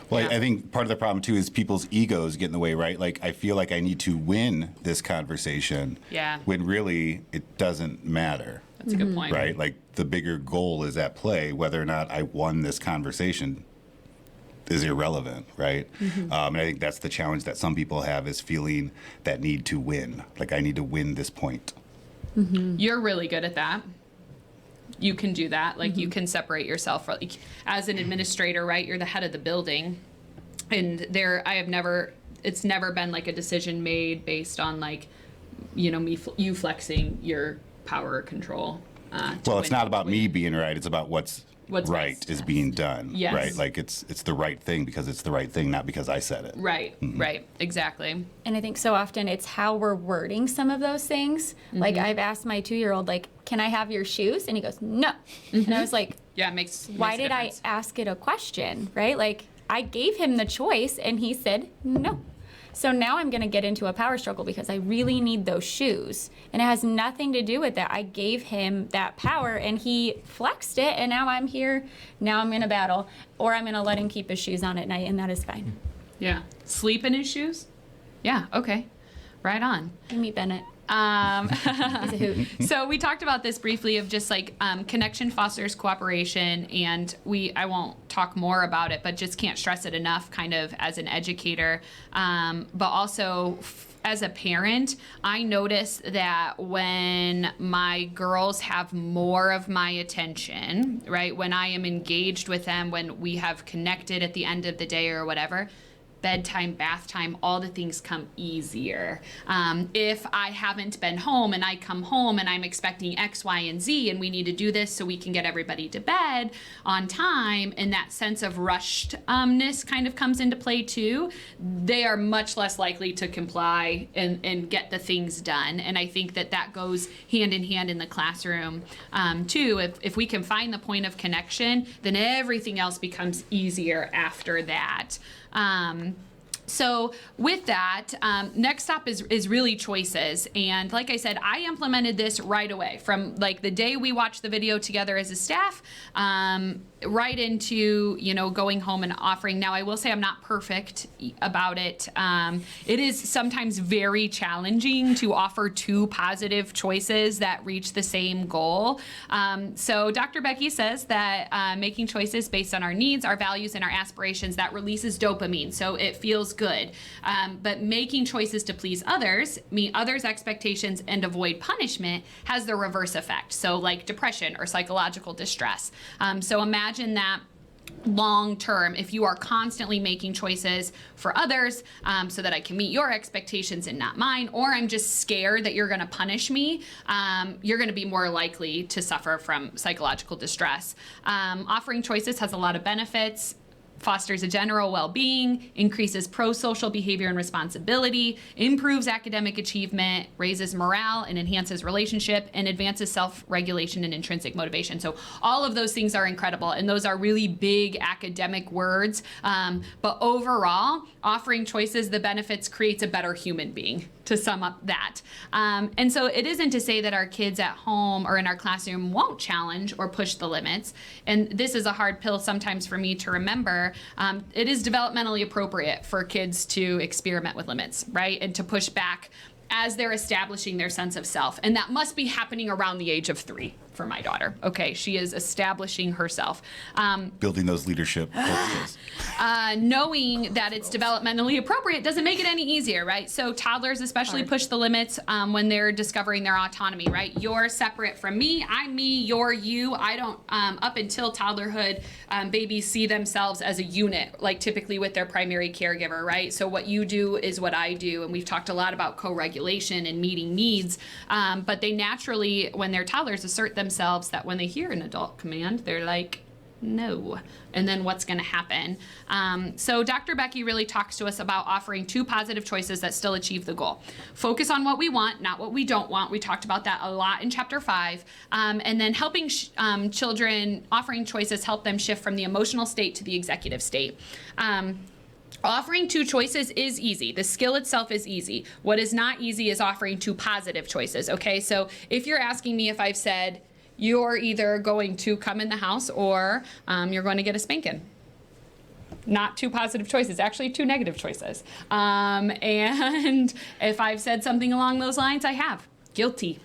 well, I think part of the problem too is people's egos get in the way, right? Like, I feel like I need to win this conversation, when really it doesn't matter. That's a good point, right? Like, the bigger goal is at play. Whether or not I won this conversation is irrelevant, right? And I think that's the challenge that some people have, is feeling that need to win. Like, I need to win this point. You're really good at that. You can do that. Like, you can separate yourself. Like, as an administrator, right? You're the head of the building, and it's never been like a decision made based on like, you flexing your power or control. Well, it's not about me being right. It's about what's right best. is being done. Yes. Right? Like, it's the right thing because it's the right thing, not because I said it. Right, right, exactly. And I think so often it's how we're wording some of those things. Like, I've asked my 2-year-old, like, can I have your shoes? And he goes, no. And I was like, Yeah, it makes why a did I difference. ask it a question, right? Like, I gave him the choice and he said no. So now I'm going to get into a power struggle because I really need those shoes. And it has nothing to do with that. I gave him that power and he flexed it, and now I'm here. Now I'm in a battle, or I'm going to let him keep his shoes on at night, and that is fine. Yeah. Sleep in his shoes? Yeah, okay. Right on. You meet Bennett. It's a hoot. So we talked about this briefly of just like connection fosters cooperation, and I won't talk more about it, but just can't stress it enough kind of as an educator, but also as a parent, I notice that when my girls have more of my attention, right, when I am engaged with them, when we have connected at the end of the day or whatever, bedtime, bath time, all the things come easier. If I haven't been home and I come home and I'm expecting X, Y, and Z, and we need to do this so we can get everybody to bed on time, and that sense of rushedness kind of comes into play too, they are much less likely to comply and get the things done. And I think that goes hand in hand in the classroom too. If we can find the point of connection, then everything else becomes easier after that. So with that, next stop is really choices. And like I said, I implemented this right away from like the day we watched the video together as a staff, right into, going home and offering. Now, I will say I'm not perfect about it. It is sometimes very challenging to offer two positive choices that reach the same goal. So Dr. Becky says that making choices based on our needs, our values, and our aspirations, that releases dopamine. So it feels good. But making choices to please others, meet others' expectations, and avoid punishment has the reverse effect. So like depression or psychological distress. So imagine that long term, if you are constantly making choices for others so that I can meet your expectations and not mine, or I'm just scared that you're going to punish me, you're going to be more likely to suffer from psychological distress. Offering choices has a lot of benefits. Fosters a general well-being, increases pro-social behavior and responsibility, improves academic achievement, raises morale and enhances relationship, and advances self-regulation and intrinsic motivation. So all of those things are incredible, and those are really big academic words. But overall, offering choices, the benefits creates a better human being, to sum up that. And so it isn't to say that our kids at home or in our classroom won't challenge or push the limits. And this is a hard pill sometimes for me to remember. It is developmentally appropriate for kids to experiment with limits, right? And to push back as they're establishing their sense of self. And that must be happening around the age of 3 for my daughter. Okay, she is establishing herself. Building those leadership skills. Knowing that it's developmentally appropriate doesn't make it any easier, right? So toddlers especially push the limits when they're discovering their autonomy, right? You're separate from me, I'm me, you're you. I don't, up until toddlerhood, babies see themselves as a unit, like typically with their primary caregiver, right? So what you do is what I do, and we've talked a lot about co-regulation and meeting needs, but they naturally, when they're toddlers, assert themselves that when they hear an adult command, they're like, no. And then what's going to happen? So Dr. Becky really talks to us about offering two positive choices that still achieve the goal. Focus on what we want, not what we don't want. We talked about that a lot in chapter 5. And then helping children, offering choices, help them shift from the emotional state to the executive state. Offering two choices is easy. The skill itself is easy. What is not easy is offering two positive choices, okay? So if you're asking me if I've said, you're either going to come in the house or you're going to get a spanking. Not two positive choices, actually two negative choices. And if I've said something along those lines, I have. Guilty.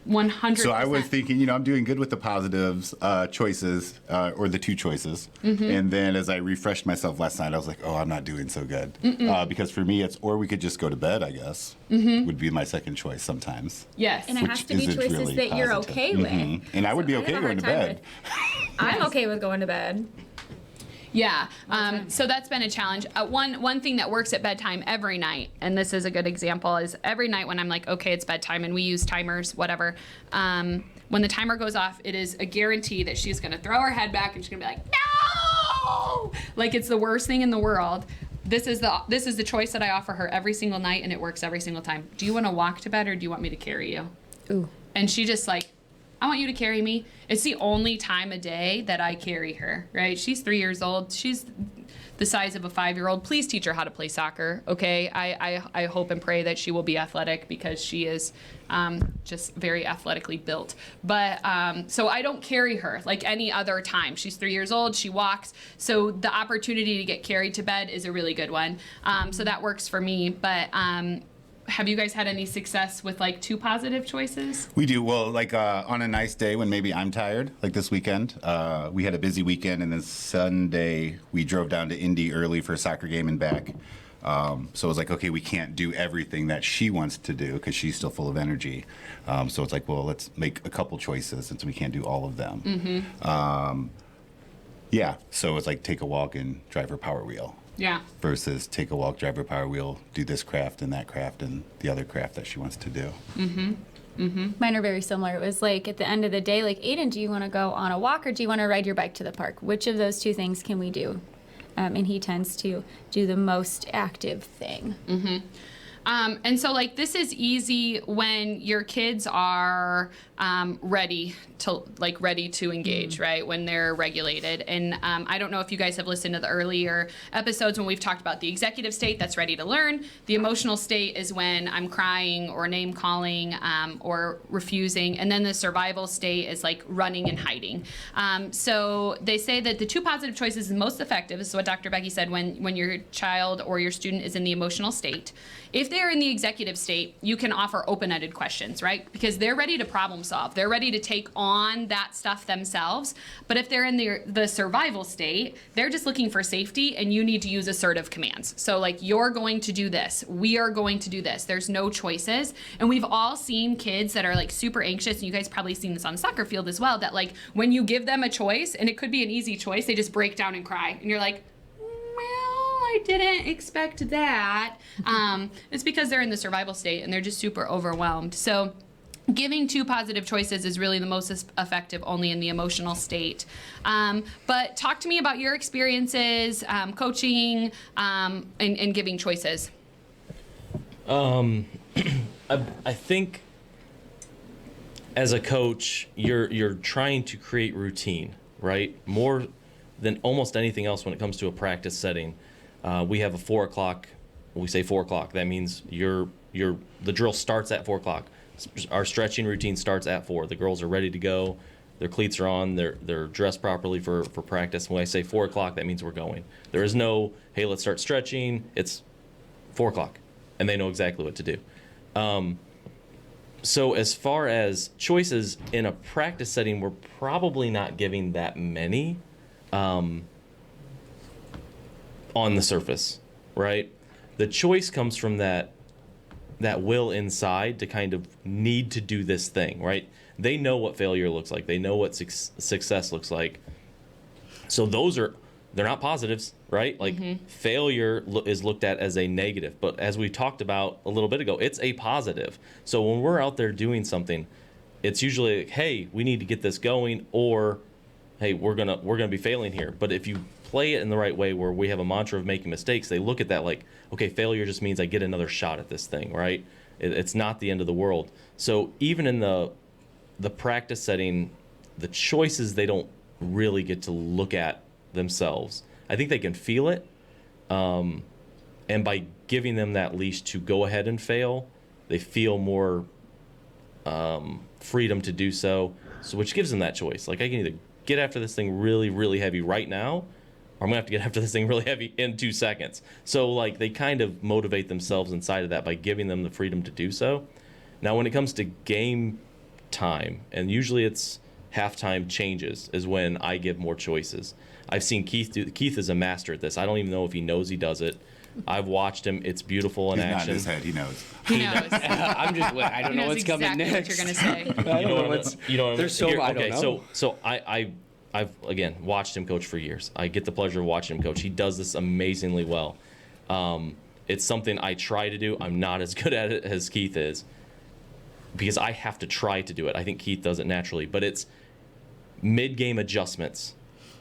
100%. So I was thinking, I'm doing good with the positives choices, or the two choices. Mm-hmm. And then as I refreshed myself last night, I was like, oh, I'm not doing so good. Because for me, it's, or we could just go to bed, I guess, would be my second choice sometimes. Yes. And it has to be choices really that you're okay with. And I would be okay going to bed. I'm okay with going to bed. Yeah, so that's been a challenge. One thing that works at bedtime every night, and this is a good example, is every night when I'm like, okay, it's bedtime, and we use timers, whatever, when the timer goes off, it is a guarantee that she's gonna throw her head back and she's gonna be like, no! Like it's the worst thing in the world. This is the choice that I offer her every single night, and it works every single time. Do you wanna walk to bed or do you want me to carry you? Ooh. And she just like, I want you to carry me. It's the only time a day that I carry her, right? She's 3 years old. She's the size of a 5-year-old. Please teach her how to play soccer, okay? I hope and pray that she will be athletic because she is just very athletically built. But so I don't carry her like any other time. She's 3 years old. She walks. So the opportunity to get carried to bed is a really good one. So that works for me. But have you guys had any success with like 2 positive choices? We do. Well, like on a nice day when maybe I'm tired, like this weekend, we had a busy weekend, and then Sunday we drove down to Indy early for a soccer game and back. So it was like, okay, we can't do everything that she wants to do because she's still full of energy. So it's like, well, let's make a couple choices since we can't do all of them. Yeah, so it's like take a walk and drive her Power Wheel. Yeah. Versus take a walk, drive her Power Wheel, do this craft and that craft and the other craft that she wants to do. Mine are very similar. It was like at the end of the day, like, Aiden, do you want to go on a walk or do you want to ride your bike to the park? Which of those 2 things can we do? And he tends to do the most active thing. And so like this is easy when your kids are ready to engage, right? When they're regulated. And I don't know if you guys have listened to the earlier episodes when we've talked about the executive state, that's ready to learn. The emotional state is when I'm crying or name calling or refusing. And then the survival state is like running and hiding. So they say that the 2 positive choices is most effective. This is what Dr. Becky said when your child or your student is in the emotional state. If they're in the executive state, you can offer open-ended questions, right? Because they're ready to problem solve. They're ready to take on that stuff themselves. But if they're in the survival state, they're just looking for safety, and you need to use assertive commands. So like, you're going to do this. We are going to do this. There's no choices. And we've all seen kids that are like super anxious, and you guys probably seen this on the soccer field as well, that like when you give them a choice, and it could be an easy choice, they just break down and cry. And you're like, I didn't expect that. It's because they're in the survival state and they're just super overwhelmed. So giving 2 positive choices is really the most effective only in the emotional state. But talk to me about your experiences coaching and giving choices. I think as a coach, you're trying to create routine, right? More than almost anything else when it comes to a practice setting. We have a 4 o'clock. When we say 4 o'clock, that means the drill starts at 4 o'clock. Our stretching routine starts at 4. The girls are ready to go. Their cleats are on. They're dressed properly for practice. When I say 4 o'clock, that means we're going. There is no, hey, let's start stretching. It's 4 o'clock, and they know exactly what to do. So as far as choices in a practice setting, we're probably not giving that many. On the surface, right? The choice comes from that will inside to kind of need to do this thing, right? They know what failure looks like. They know what success looks like. So they're not positives, right? Like failure is looked at as a negative, but as we talked about a little bit ago, it's a positive. So when we're out there doing something, it's usually like, hey, we need to get this going, or hey, we're gonna be failing here. But if you play it in the right way, where we have a mantra of making mistakes, they look at that like, okay, failure just means I get another shot at this thing, right? It's not the end of the world. So even in the practice setting, the choices they don't really get to look at themselves. I think they can feel it, and by giving them that leash to go ahead and fail, they feel more freedom to do so. So which gives them that choice. Like, I can either get after this thing really, really heavy right now, or I'm gonna have to get after this thing really heavy in 2 seconds. So like, they kind of motivate themselves inside of that by giving them the freedom to do so. Now when it comes to game time, and usually it's halftime changes, is when I give more choices. I've seen Keith do. Keith is a master at this. I don't even know if he knows he does it. I've watched him. It's beautiful in action. He's nodding his head. He knows. He knows. I'm just. I don't know what's coming exactly next. What you're gonna say. I don't know what's. There's so I don't know. So I've again watched him coach for years. I get the pleasure of watching him coach. He does this amazingly well. It's something I try to do. I'm not as good at it as Keith is, because I have to try to do it. I think Keith does it naturally, but it's mid-game adjustments.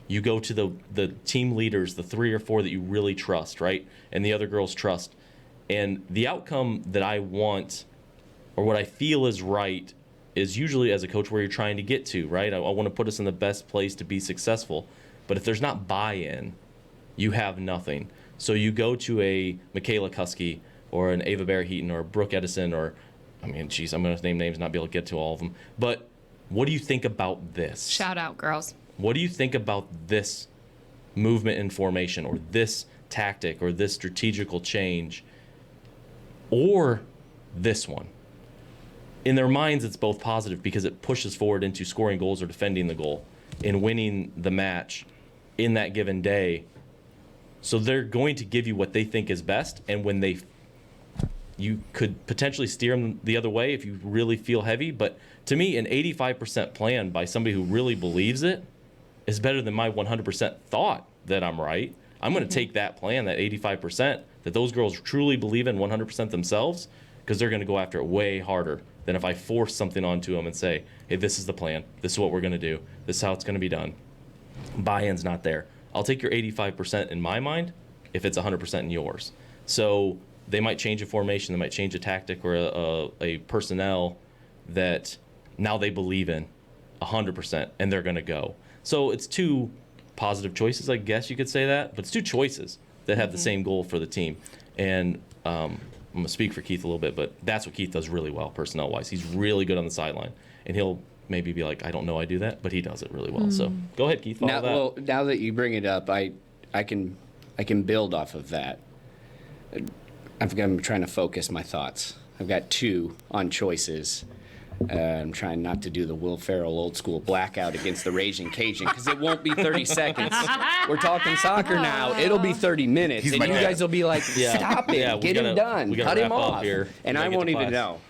You go to the team leaders, the 3 or 4 that you really trust, right? And the other girls trust. And the outcome that I want, or what I feel is right, is usually, as a coach, where you're trying to get to, right? I want to put us in the best place to be successful. But if there's not buy-in, you have nothing. So you go to a Michaela Kuski or an Ava Bear-Heaton or Brooke Edison, or, I mean, geez, I'm going to name names and not be able to get to all of them. But what do you think about this? Shout out, girls. What do you think about this movement in formation, or this tactic, or this strategical change? Or this one. In their minds, it's both positive because it pushes forward into scoring goals or defending the goal and winning the match in that given day. So they're going to give you what they think is best, and when you could potentially steer them the other way if you really feel heavy. But to me, an 85% plan by somebody who really believes it is better than my 100% thought that I'm right. I'm going to take that plan, that 85%, that those girls truly believe in 100% themselves, because they're going to go after it way harder than if I force something onto them and say, hey, this is the plan. This is what we're going to do. This is how it's going to be done. Buy-in's not there. I'll take your 85% in my mind if it's 100% in yours. So they might change a formation, they might change a tactic or a personnel that now they believe in 100% and they're going to go. So it's two positive choices, I guess you could say that, but it's two choices that have the same goal for the team. And I'm going to speak for Keith a little bit, but that's what Keith does really well personnel-wise. He's really good on the sideline, and he'll maybe be like, I don't know I do that, but he does it really well. So go ahead, Keith, follow that. Well, now that you bring it up, I can build off of that. I'm trying to focus my thoughts. I've got two on choices. I'm trying not to do the Will Ferrell old school blackout against the Raging Cajun, because it won't be 30 seconds. We're talking soccer now. It'll be 30 minutes. He's and my you dad. guys will be like, stop it. Get him done. We gotta Cut him wrap up off. here. And I won't even know.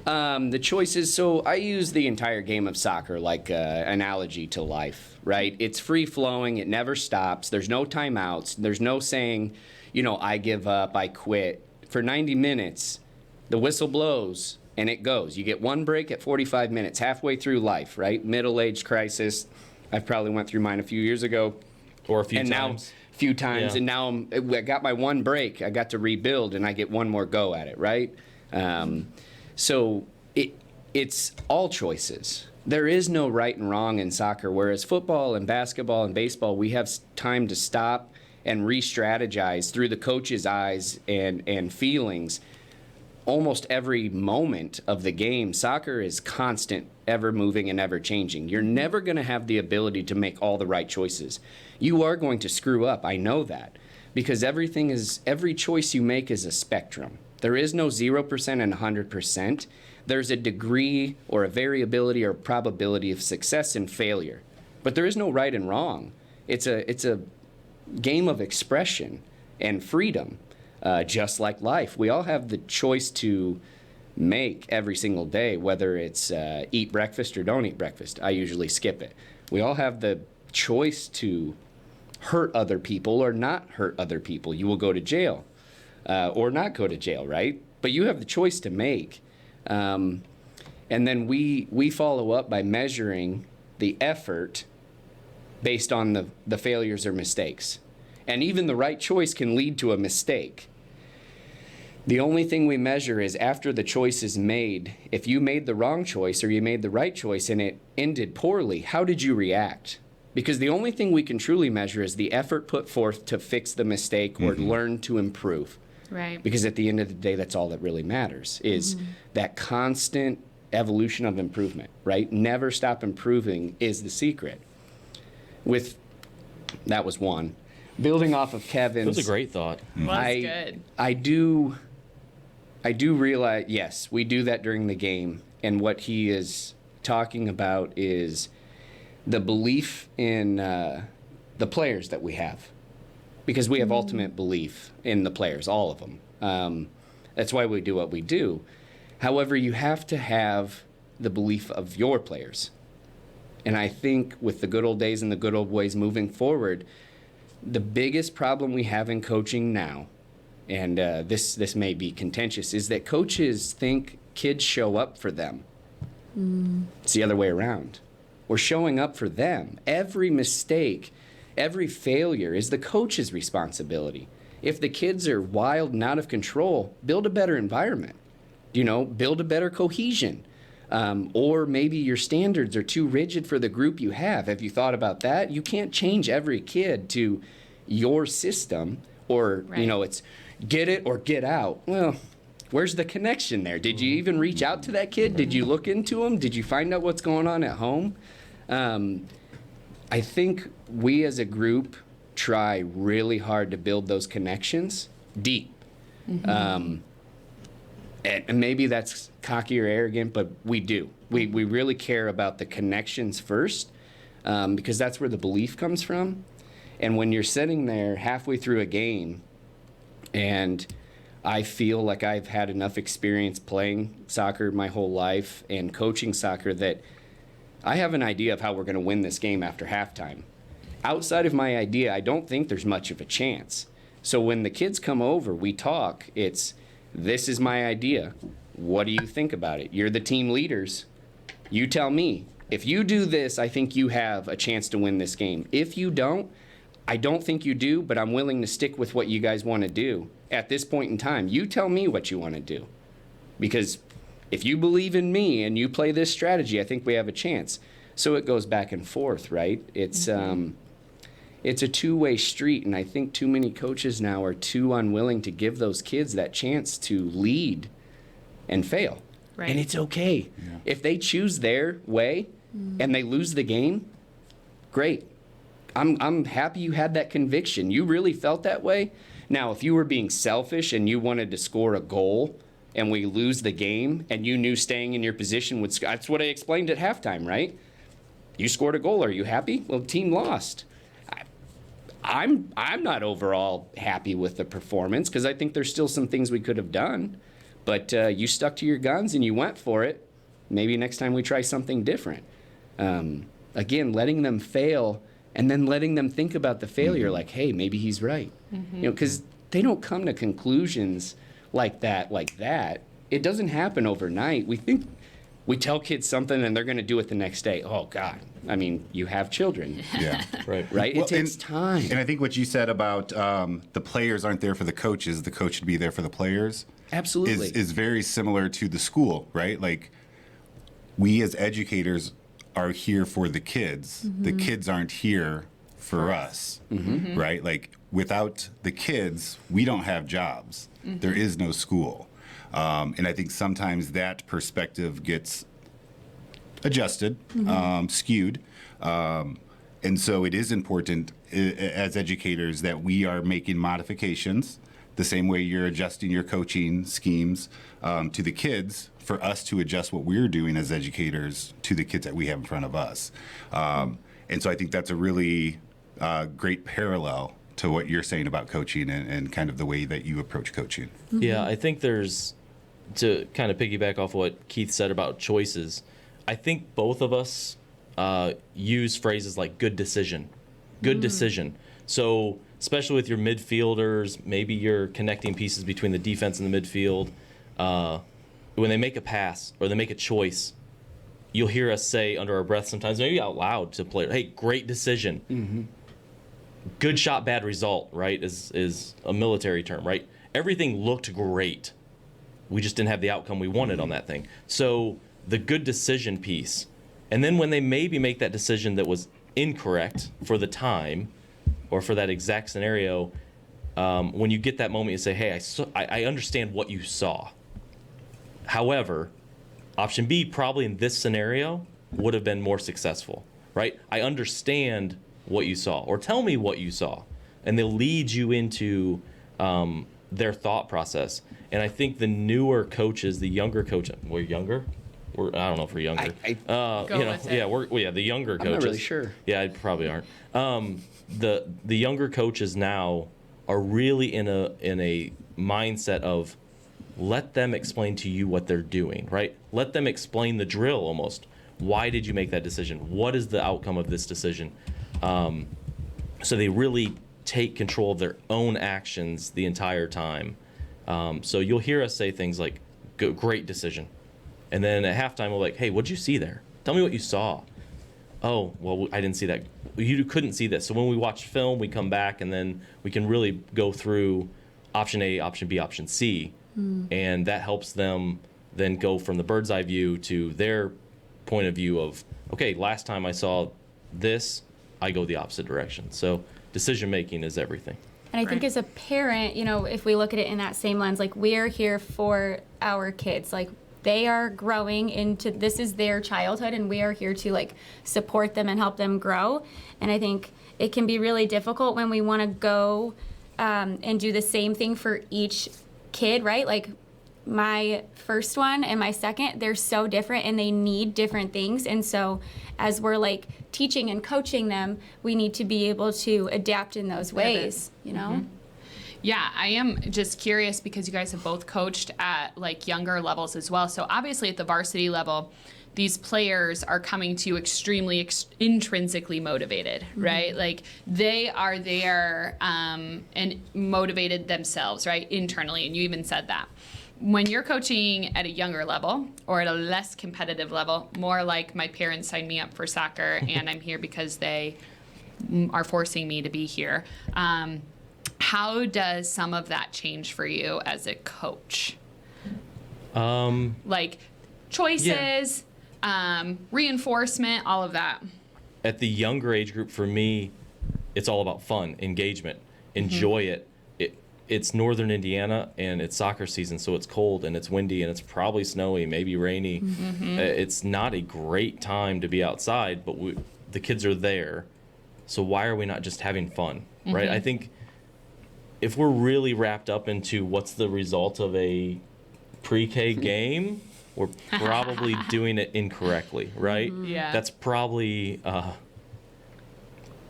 The choices, so I use the entire game of soccer like an analogy to life, right? It's free-flowing. It never stops. There's no timeouts. There's no saying, I give up, I quit. For 90 minutes, the whistle blows, and it goes. You get one break at 45 minutes, halfway through life, right? Middle-age crisis. I probably went through mine a few years ago. Or a few times. Now, few times, Yeah. and now I got my one break. I got to rebuild, and I get one more go at it, right? So it's all choices. There is no right and wrong in soccer, whereas football and basketball and baseball, we have time to stop and re-strategize through the coach's eyes and feelings almost every moment of the game. Soccer is constant, ever moving and ever changing. You're never going to have the ability to make all the right choices. You are going to screw up. I know that, because every choice you make is a spectrum. There is no 0% and 100%. There's a degree or a variability or probability of success and failure. But there is no right and wrong. It's a game of expression and freedom, just like life. We all have the choice to make every single day, whether it's eat breakfast or don't eat breakfast. I usually skip it. We all have the choice to hurt other people or not hurt other people. You will go to jail or not go to jail, right? But you have the choice to make. And then we follow up by measuring the effort based on the failures or mistakes. And even the right choice can lead to a mistake. The only thing we measure is after the choice is made, if you made the wrong choice or you made the right choice and it ended poorly, how did you react? Because the only thing we can truly measure is the effort put forth to fix the mistake or learn to improve. Right. Because at the end of the day, that's all that really matters, is that constant evolution of improvement, right? Never stop improving is the secret. That was one. Building off of Kevin's. That was a great thought. That's good. I do realize, yes, we do that during the game. And what he is talking about is the belief in the players that we have. Because we have ultimate belief in the players, all of them. That's why we do what we do. However, you have to have the belief of your players. And I think with the good old days and the good old ways moving forward, the biggest problem we have in coaching now, and this may be contentious, is that coaches think kids show up for them. It's the other way around. We're showing up for them. Every mistake, every failure is the coach's responsibility. If the kids are wild and out of control, build a better environment. Build a better cohesion. Or maybe your standards are too rigid for the group you have. Have you thought about that? You can't change every kid to your system or, it's get it or get out. Well, where's the connection there? Did you even reach out to that kid? Did you look into him? Did you find out what's going on at home? I think we as a group try really hard to build those connections deep. And maybe that's cocky or arrogant, but we do. We really care about the connections first, because that's where the belief comes from. And when you're sitting there halfway through a game, and I feel like I've had enough experience playing soccer my whole life and coaching soccer that I have an idea of how we're going to win this game after halftime. Outside of my idea, I don't think there's much of a chance. So when the kids come over, we talk, this is my idea. What do you think about it? You're the team leaders. You tell me. If you do this, I think you have a chance to win this game. If you don't, I don't think you do, but I'm willing to stick with what you guys want to do at this point in time. You tell me what you want to do. Because if you believe in me and you play this strategy, I think we have a chance. So it goes back and forth, right? It's a two-way street, and I think too many coaches now are too unwilling to give those kids that chance to lead and fail. Right. And it's okay. Yeah. If they choose their way and they lose the game, great. I'm happy you had that conviction. You really felt that way. Now, if you were being selfish and you wanted to score a goal and we lose the game and you knew staying in your position would score, that's what I explained at halftime, right? You scored a goal. Are you happy? Well, the team lost. I'm not overall happy with the performance because I think there's still some things we could have done. But you stuck to your guns and you went for it. Maybe next time we try something different. Again, letting them fail and then letting them think about the failure like, hey, maybe he's right. You know, because they don't come to conclusions like that. It doesn't happen overnight. We tell kids something and they're going to do it the next day. Oh, God. I mean, you have children. Yeah. Right? Well, It takes time. And I think what you said about the players aren't there for the coaches, the coach should be there for the players. Absolutely. Is very similar to the school, right? Like, we as educators are here for the kids. The kids aren't here for us, right? Like, without the kids, we don't have jobs. There is no school. And I think sometimes that perspective gets adjusted, skewed. And so it is important as educators that we are making modifications the same way you're adjusting your coaching schemes to the kids, for us to adjust what we're doing as educators to the kids that we have in front of us. And so I think that's a really great parallel to what you're saying about coaching and kind of the way that you approach coaching. Yeah, I think there's, to kind of piggyback off what Keith said about choices, I think both of us use phrases like good decision. Good decision. So especially with your midfielders, maybe you're connecting pieces between the defense and the midfield. When they make a pass or they make a choice, you'll hear us say under our breath sometimes, maybe out loud to players, hey, great decision. Good shot, bad result, right, is a military term, right? Everything looked great. We just didn't have the outcome we wanted on that thing. So the good decision piece. And then when they maybe make that decision that was incorrect for the time or for that exact scenario, when you get that moment, you say, hey, I understand what you saw. However, option B probably in this scenario would have been more successful, right? I understand what you saw, or tell me what you saw. And they'll lead you into their thought process. And I think the newer coaches, the younger coaches, we're younger? I don't know if we're younger. The younger coaches. I'm not really sure. Yeah, I probably aren't. The younger coaches now are really in a mindset of let them explain to you what they're doing, right? Let them explain the drill almost. Why did you make that decision? What is the outcome of this decision? So they really take control of their own actions the entire time. So you'll hear us say things like, great decision. And then at halftime, we're like, hey, what'd you see there? Tell me what you saw. Oh, well, I didn't see that. You couldn't see this. So when we watch film, we come back, and then we can really go through option A, option B, option C. And that helps them then go from the bird's eye view to their point of view of, okay, last time I saw this, I go the opposite direction. So decision making is everything. And I think as a parent, if we look at it in that same lens, like, we're here for our kids. Like, they are growing into, this is their childhood, and we are here to, like, support them and help them grow. And I think it can be really difficult when we want to go and do the same thing for each kid, right? Like, my first one and my second, they're so different and they need different things. And so as we're like teaching and coaching them, we need to be able to adapt in those ways, you know? Yeah, I am just curious because you guys have both coached at like younger levels as well. So obviously at the varsity level, these players are coming to you extremely intrinsically motivated, right? Like they are there and motivated themselves, right? Internally, and you even said that. When you're coaching at a younger level or at a less competitive level, more like my parents signed me up for soccer and I'm here because they are forcing me to be here. How does some of that change for you as a coach? Like choices, reinforcement, all of that. At the younger age group, for me, it's all about fun, engagement, enjoy it. It's northern Indiana and it's soccer season, so it's cold and it's windy and it's probably snowy, maybe rainy. It's not a great time to be outside, but the kids are there. So why are we not just having fun, right? I think if we're really wrapped up into what's the result of a pre-K game, we're probably doing it incorrectly, right? Yeah. That's probably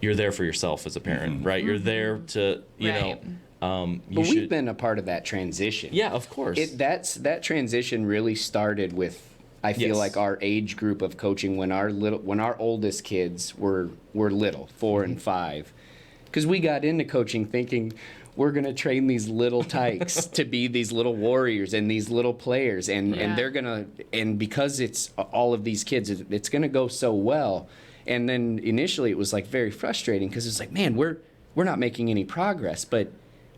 you're there for yourself as a parent, right? You're there to, you know. But we've been a part of that transition. Yeah, of course. That transition really started with, I feel like, our age group of coaching when our oldest kids were little, 4 and 5, because we got into coaching thinking we're gonna train these little tykes to be these little warriors and these little players, and they're gonna, and because it's all of these kids, it's gonna go so well. And then initially it was like very frustrating because it's like, man, we're not making any progress, but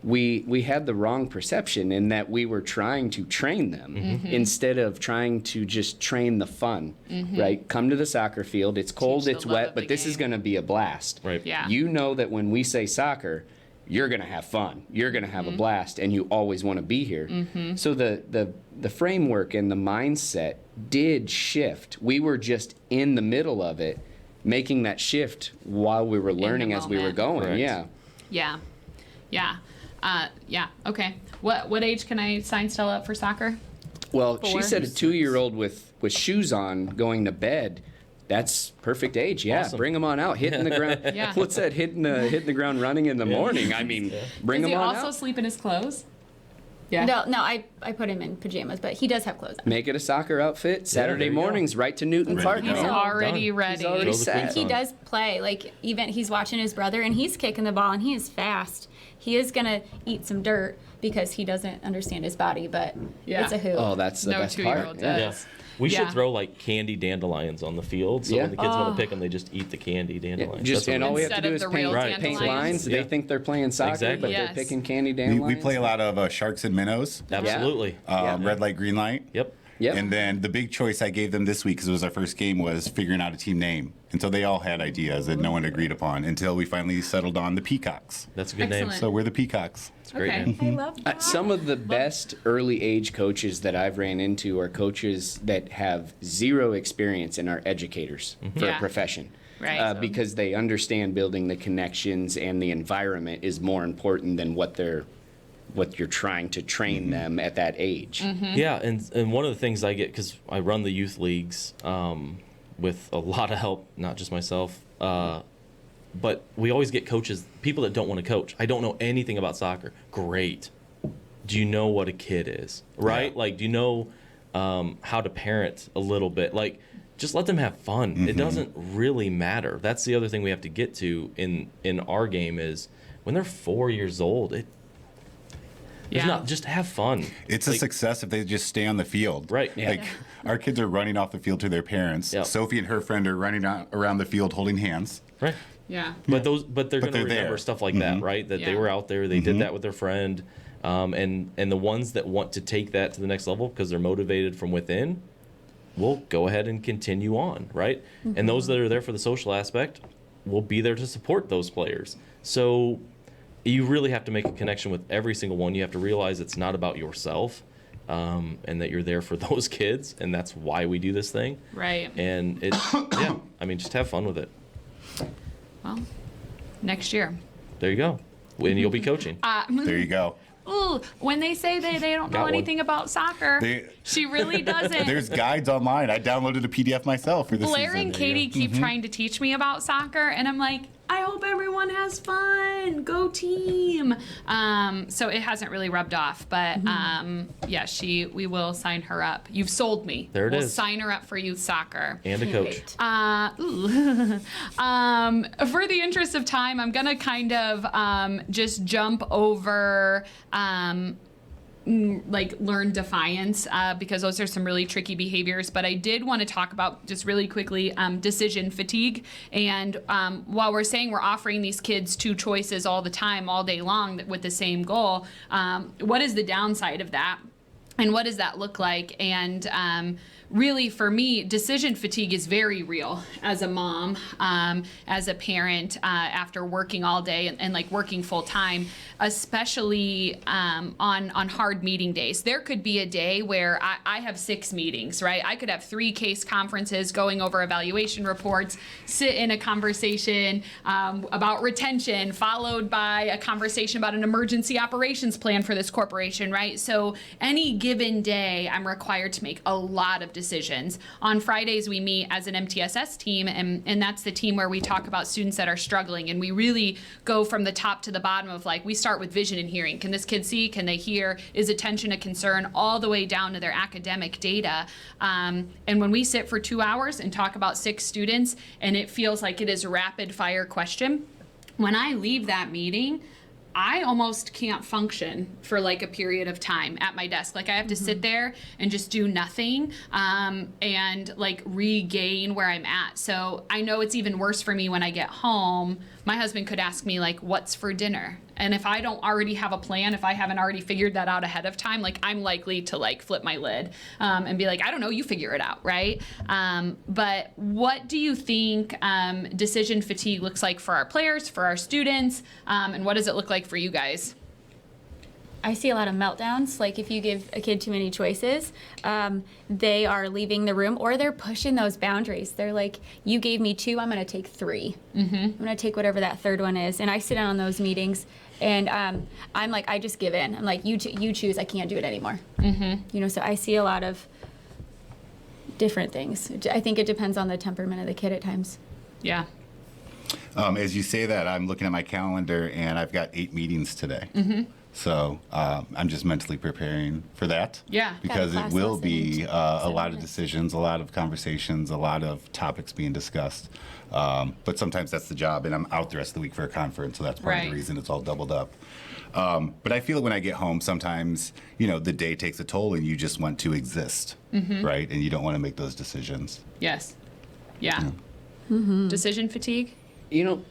we had the wrong perception in that we were trying to train them instead of trying to just train the fun, right? Come to the soccer field. It's cold, it's wet, but this is going to be a blast. Right. Yeah. You know that when we say soccer, you're going to have fun. You're going to have a blast, and you always want to be here. So the framework and the mindset did shift. We were just in the middle of it, making that shift while we were learning as we were moment. going. Correct. Yeah. Yeah. Okay. What age can I sign Stella up for soccer? Well, 4. she said a 2-year-old with shoes on going to bed. That's perfect age. Yeah, Awesome. Bring them on out, hitting the ground. Yeah. What's that? Hitting the ground running in the morning. I mean, bring Does them he on also out. sleep in his clothes? Yeah. No, I put him in pajamas, but he does have clothes on. Make it a soccer outfit. Saturday there you go. mornings, right to Newton Ready Park. to go. He's Oh, already done. ready. He's already Throw the set. cleats He on. does play. Like, even he's watching his brother and he's kicking the ball and he is fast. He is going to eat some dirt because he doesn't understand his body, but Yeah. it's a hoop. Oh, that's the No best 2-year-old part. Yeah. does. Yeah. We Yeah. should throw like candy dandelions on the field, so Yeah. when the kids want to pick them, they just eat the candy dandelions. Just That's what and all we have to Instead do of is the paint, real Right. paint dandelions. lines. Yeah. They think they're playing soccer, Exactly. but Yes. they're picking candy We dandelions. play a lot of sharks and minnows, Absolutely. red light, green light. Yep. Yep. And then the big choice I gave them this week, because it was our first game, was figuring out a team name. And so they all had ideas that no one agreed upon until we finally settled on the Peacocks. That's a good name. Excellent. So we're the Peacocks. It's a great Okay. name. I love that. Some of the best early age coaches that I've ran into are coaches that have zero experience and are educators for Yeah. a profession. Right. Because they understand building the connections and the environment is more important than what you're trying to train them at that age. Yeah, and one of the things I get, because I run the youth leagues with a lot of help, not just myself, but we always get coaches, people that don't want to coach. I don't know anything about soccer. Great. Do you know what a kid is, right? Yeah. Like, do you know how to parent a little bit? Like, just let them have fun. It doesn't really matter. That's the other thing we have to get to in our game is when they're 4 years old, Yeah. not just have fun. It's a Like, success if they just stay on the field. Right. Yeah. Like our kids are running off the field to their parents. Yep. Sophie and her friend are running around the field holding hands. Right. Yeah. But they're But going to they're remember there. stuff like that, right? That they Yeah. were out there, they did that with their friend, and the ones that want to take that to the next level because they're motivated from within, will go ahead and continue on, right? And those that are there for the social aspect will be there to support those players. So you really have to make a connection with every single one. You have to realize it's not about yourself, and that you're there for those kids, and that's why we do this thing. Right. And just have fun with it. Well, next year. There you go. And you'll be coaching. There you go. ooh, when they say they don't know Got one. anything about soccer, she really doesn't. There's guides online. I downloaded a PDF myself for this Blair season. and There you Katie go. keep trying to teach me about soccer, and I'm like, I hope everyone has fun. Go team. So it hasn't really rubbed off, but yeah, we will sign her up. You've sold me. There it we'll is. Sign her up for youth soccer. And a coach. For the interest of time, I'm gonna kind of just jump over like learn defiance because those are some really tricky behaviors. But I did want to talk about just really quickly decision fatigue. And while we're saying we're offering these kids 2 choices all the time, all day long with the same goal, what is the downside of that? And what does that look like? And really, for me, decision fatigue is very real as a mom, as a parent, after working all day and like working full time, especially on hard meeting days. There could be a day where I have 6 meetings, right? I could have 3 case conferences going over evaluation reports, sit in a conversation about retention, followed by a conversation about an emergency operations plan for this corporation, right? So any given day, I'm required to make a lot of decisions. On Fridays, we meet as an MTSS team, and that's the team where we talk about students that are struggling, and we really go from the top to the bottom of like, we start with vision and hearing. Can this kid see? Can they hear? Is attention a concern? All the way down to their academic data. And when we sit for 2 hours and talk about 6 students, and it feels like it is a rapid fire question, when I leave that meeting, I almost can't function for like a period of time at my desk. Like I have to sit there and just do nothing and like regain where I'm at. So I know it's even worse for me when I get home. My husband could ask me like, what's for dinner? And if I don't already have a plan, if I haven't already figured that out ahead of time, like I'm likely to like flip my lid and be like, I don't know, you figure it out, right? But what do you think decision fatigue looks like for our players, for our students, and what does it look like for you guys? I see a lot of meltdowns. Like if you give a kid too many choices, they are leaving the room or they're pushing those boundaries. They're like, you gave me 2, I'm going to take 3. I'm going to take whatever that third one is. And I sit in on those meetings and I'm like, I just give in. I'm like, you choose, I can't do it anymore. You know, so I see a lot of different things. I think it depends on the temperament of the kid at times. Yeah. As you say that, I'm looking at my calendar and I've got 8 meetings today. So I'm just mentally preparing for that. Yeah. Because Got a it will class be lesson in a 7 lot of minutes. decisions, a lot of conversations, a lot of topics being discussed. But sometimes that's the job, and I'm out the rest of the week for a conference, so that's part of Right. the reason it's all doubled up. But I feel when I get home, sometimes, you know, the day takes a toll and you just want to exist, right? And you don't want to make those decisions. Yes. Yeah. Decision fatigue? You know,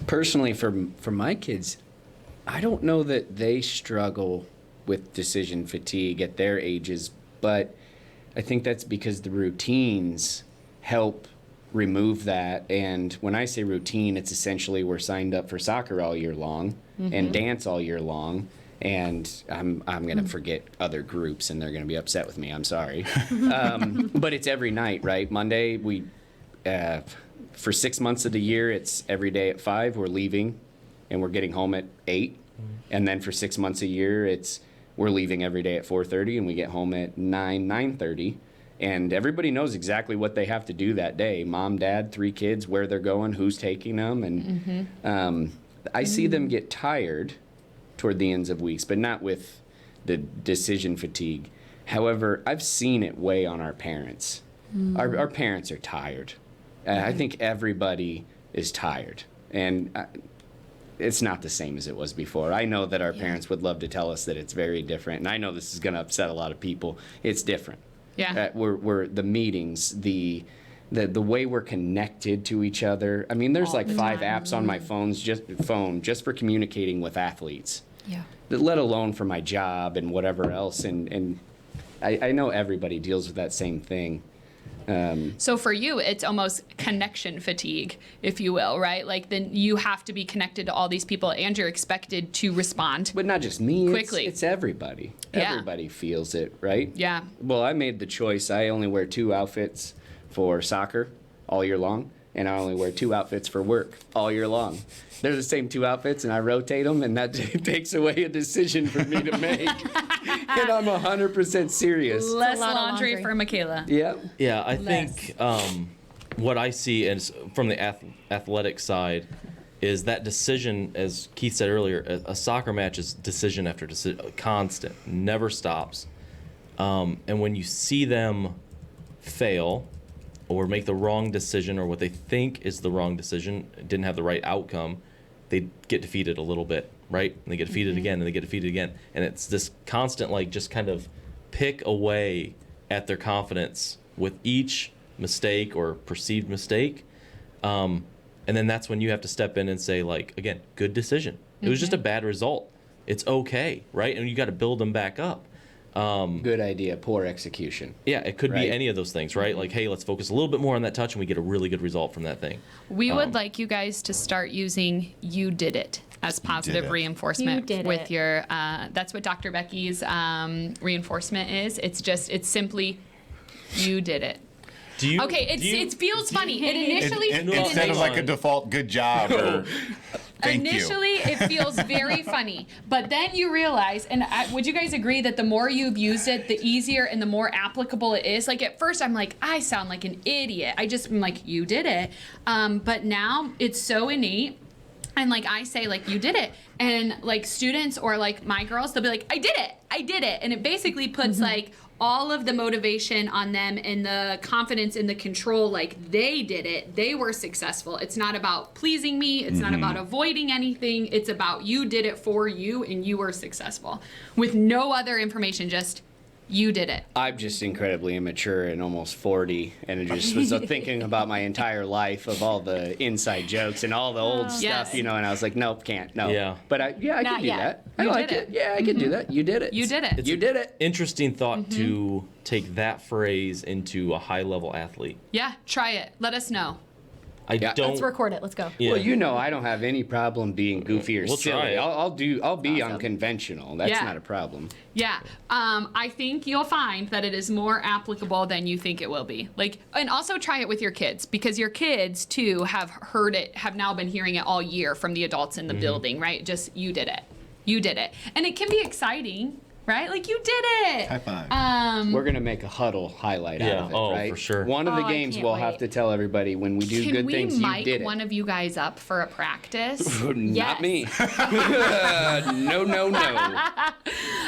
personally, for my kids, I don't know that they struggle with decision fatigue at their ages, but I think that's because the routines help remove that. And when I say routine, it's essentially we're signed up for soccer all year long and dance all year long. And I'm going to forget other groups and they're going to be upset with me. I'm sorry. But it's every night, right? Monday, for 6 months of the year, it's every day at 5, we're leaving and we're getting home at 8. And then for 6 months a year, we're leaving every day at 4:30 and we get home at 9:30. And everybody knows exactly what they have to do that day. Mom, dad, 3 kids, where they're going, who's taking them. And I see them get tired toward the ends of weeks, but not with the decision fatigue. However, I've seen it weigh on our parents. Our parents are tired. I think everybody is tired. And it's not the same as it was before. I know that our parents would love to tell us that it's very different. And I know this is going to upset a lot of people. It's different. Yeah. We're the meetings, the way we're connected to each other. I mean, there's like 5 apps on my phone just for communicating with athletes. Yeah. Let alone for my job and whatever else. And I know everybody deals with that same thing. So for you, it's almost connection fatigue, if you will, right? Like then you have to be connected to all these people and you're expected to respond. But not just me. Quickly. It's everybody. Yeah. Everybody feels it, right? Yeah. Well, I made the choice. I only wear 2 outfits for soccer all year long. and I only wear 2 outfits for work all year long. They're the same 2 outfits, and I rotate them, and that takes away a decision for me to make. And I'm 100% serious. Less lot of laundry laundry. for Michaela. Yeah. Yeah, I think what I see is from the athletic side is that decision, as Keith said earlier, a soccer match is decision after decision, constant, never stops. And when you see them fail or make the wrong decision or what they think is the wrong decision, didn't have the right outcome, they get defeated a little bit, right? And they get defeated again, and they get defeated again. And it's this constant, like, just kind of pick away at their confidence with each mistake or perceived mistake. And then that's when you have to step in and say, like, again, good decision. It was just a bad result. It's okay, right? And you got to build them back up. Good idea, poor execution. Yeah, it could Right. be any of those things, right? Like, hey, let's focus a little bit more on that touch, and we get a really good result from that thing. We would like you guys to start using "you did it" as positive it. reinforcement You did with it. your. That's what Dr. Becky's reinforcement is. It's simply, "you did it." Do you? Okay, it feels funny. It initially Instead of like a default good job or thank you. Initially, it feels very funny, but then you realize, and would you guys agree that the more you've used it, the easier and the more applicable it is? Like at first, I'm like, I sound like an idiot. I'm like, you did it. But now it's so innate. And like I say, like, you did it. And like students or like my girls, they'll be like, I did it. And it basically puts like all of the motivation on them and the confidence and the control, like they did it. They were successful. It's not about pleasing me. It's not about avoiding anything. It's about you did it for you and you were successful with no other information, just you did it. I'm just incredibly immature and almost 40, and I just was thinking about my entire life of all the inside jokes and all the old stuff, Yes. and I was like, nope, can't, no. Yeah. But I Not can do yet. that. I You like did it. it. Yeah, I can do that. You did it. You did it. You did it. Interesting thought to take that phrase into a high-level athlete. Yeah, try it. Let us know. I Yeah. don't. Let's record it. Let's go. Yeah. Well, I don't have any problem being goofy or We'll silly. try it. I'll be unconventional. That's Yeah. not a problem. Yeah, I think you'll find that it is more applicable than you think it will be. Like, and also try it with your kids because your kids too have heard it, have now been hearing it all year from the adults in the building, right? Just you did it, and it can be exciting, right? Like you did it. High five. We're gonna make a huddle highlight out Yeah. of it, Oh, right? for sure. One of the Oh, I games can't we'll wait. have to tell everybody when we do Can good we things. You mic did it. one of you guys up for a practice? Not Yes. me. No.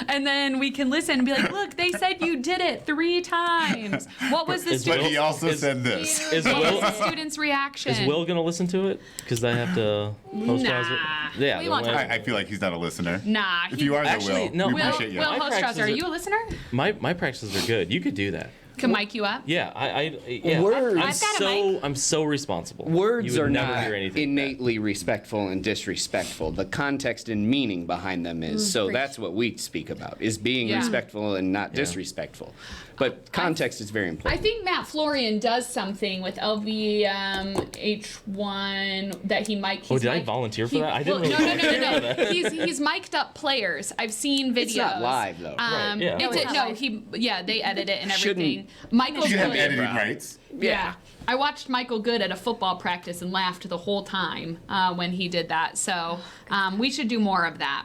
And then we can listen and be like, look, they said you did it 3 times. What was the Is But student's, he also Is- said this. Is what was Will, the student's reaction? is Will gonna listen to it? Because I have to post Nah. Yeah. We the want way- I feel like he's not a listener. Nah. If you are, though, Actually, Will, no. we Will, appreciate you. Will My Hostrauser, practices are are- you a listener? my practices are good. You could do that. Can mic you up? Yeah. Yeah. Words. I'm I've got a I'm so responsible. Words you would are never not hear anything. innately respectful and disrespectful. The context and meaning behind them is. So that's what we speak about, is being Yeah. respectful and not disrespectful. But context is very I important. think Matt Florian does something with LVH1 that he might. Oh, did I volunteer for that? I didn't Well, really no. volunteer for that. He's mic'd up players. I've seen videos. It's not live, though. Right, yeah. It's No, it's not live. they edit it and Shouldn't- everything. Michael You have Good. editing rights. Yeah. I watched Michael Good at a football practice and laughed the whole time when he did that. So we should do more of that.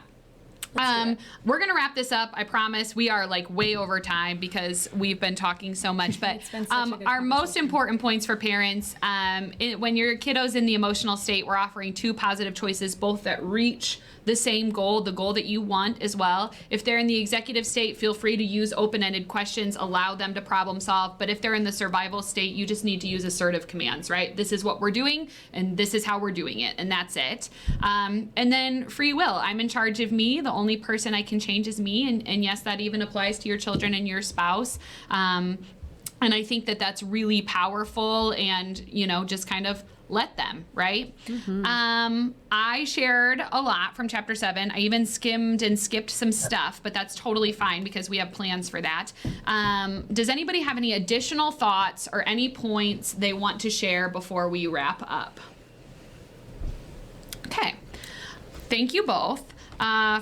We're going to wrap this up. I promise. We are like way over time because we've been talking so much. But It's been such a good our most conversation. important points for parents, when your kiddo's in the emotional state, we're offering 2 positive choices, both that reach the same goal, the goal that you want as well. If they're in the executive state, feel free to use open-ended questions, allow them to problem solve. But if they're in the survival state, you just need to use assertive commands, right? This is what we're doing, and this is how we're doing it, and that's it. And then free will. I'm in charge of me. The only person I can change is me. And yes, that even applies to your children and your spouse. And I think that that's really powerful and, just kind of let them, right? I shared a lot from chapter 7. I even skimmed and skipped some stuff, but that's totally fine because we have plans for that. Does anybody have any additional thoughts or any points they want to share before we wrap up? Okay. Thank you both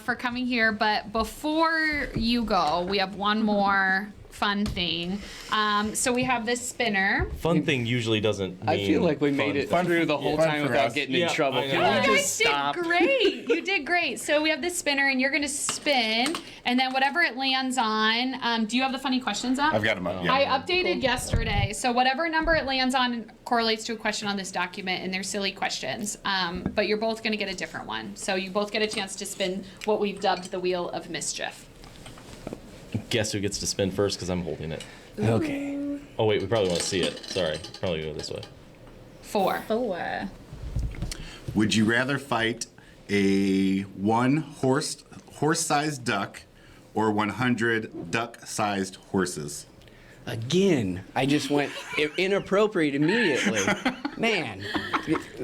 for coming here. But before you go, we have one more fun thing. So we have this spinner. Fun thing usually doesn't mean I feel like we made fun. it through the whole Fun time for without us. getting Yeah, in trouble. I know. Can You we guys just stop? did great. You did great. So we have this spinner, and you're going to spin, and then whatever it lands on. Do you have the funny questions up? I've got them up. Yeah. I updated yesterday. So whatever number it lands on correlates to a question on this document, and they're silly questions. But you're both going to get a different one. So you both get a chance to spin what we've dubbed the Wheel of Mischief. Guess who gets to spin first because I'm holding it. Okay. Oh wait, we probably want to see it. Sorry, probably go this way. 4. 4. Would you rather fight a horse-sized duck or 100 duck-sized horses? Again, I just went inappropriate immediately. Man.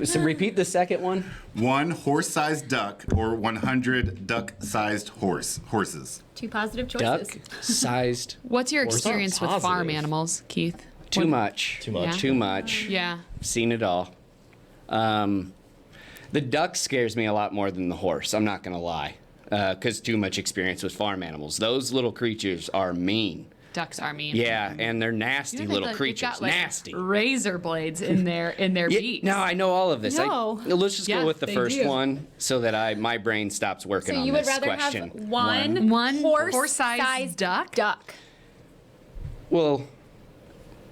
So repeat the second one. 1 horse-sized duck or 100 duck-sized horses? 2 positive choices. Duck-sized. What's your Horse experience with positive. farm animals, Keith? Too much. Too much. Yeah. Too much. Yeah. Seen it all. The duck scares me a lot more than the horse. I'm not gonna lie, because too much experience with farm animals. Those little creatures are mean. Ducks are mean. Yeah, and they're nasty You know, little they've creatures. got, like, Nasty. razor blades in their beaks. No, I know all of this. No. Let's just Yeah, go with the they first do. one so that my brain stops working So on you would this rather question. have one horse-sized duck? duck. Well,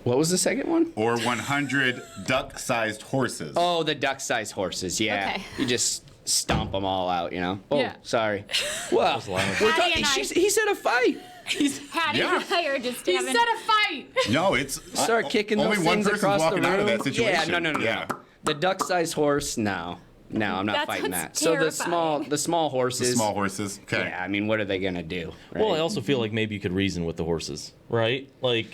what was the second one? Or 100 duck-sized horses? Oh, the duck-sized horses. Yeah, Okay. you just stomp them all out. You know. Oh, Yeah. sorry. Well, loud. we're Hattie talking, and I- he said a fight. Hattie Yeah. and I are just He having... said a fight. No, it's Start kicking only those one things person's across the walking room. out of that Yeah, situation. no. Yeah. The duck-sized horse, no, I'm not That fighting sounds that. So the terrifying. small horses. The small horses. Okay. Yeah, I mean, what are they gonna do? Well, I right? also feel like maybe you could reason with the horses, right? Like,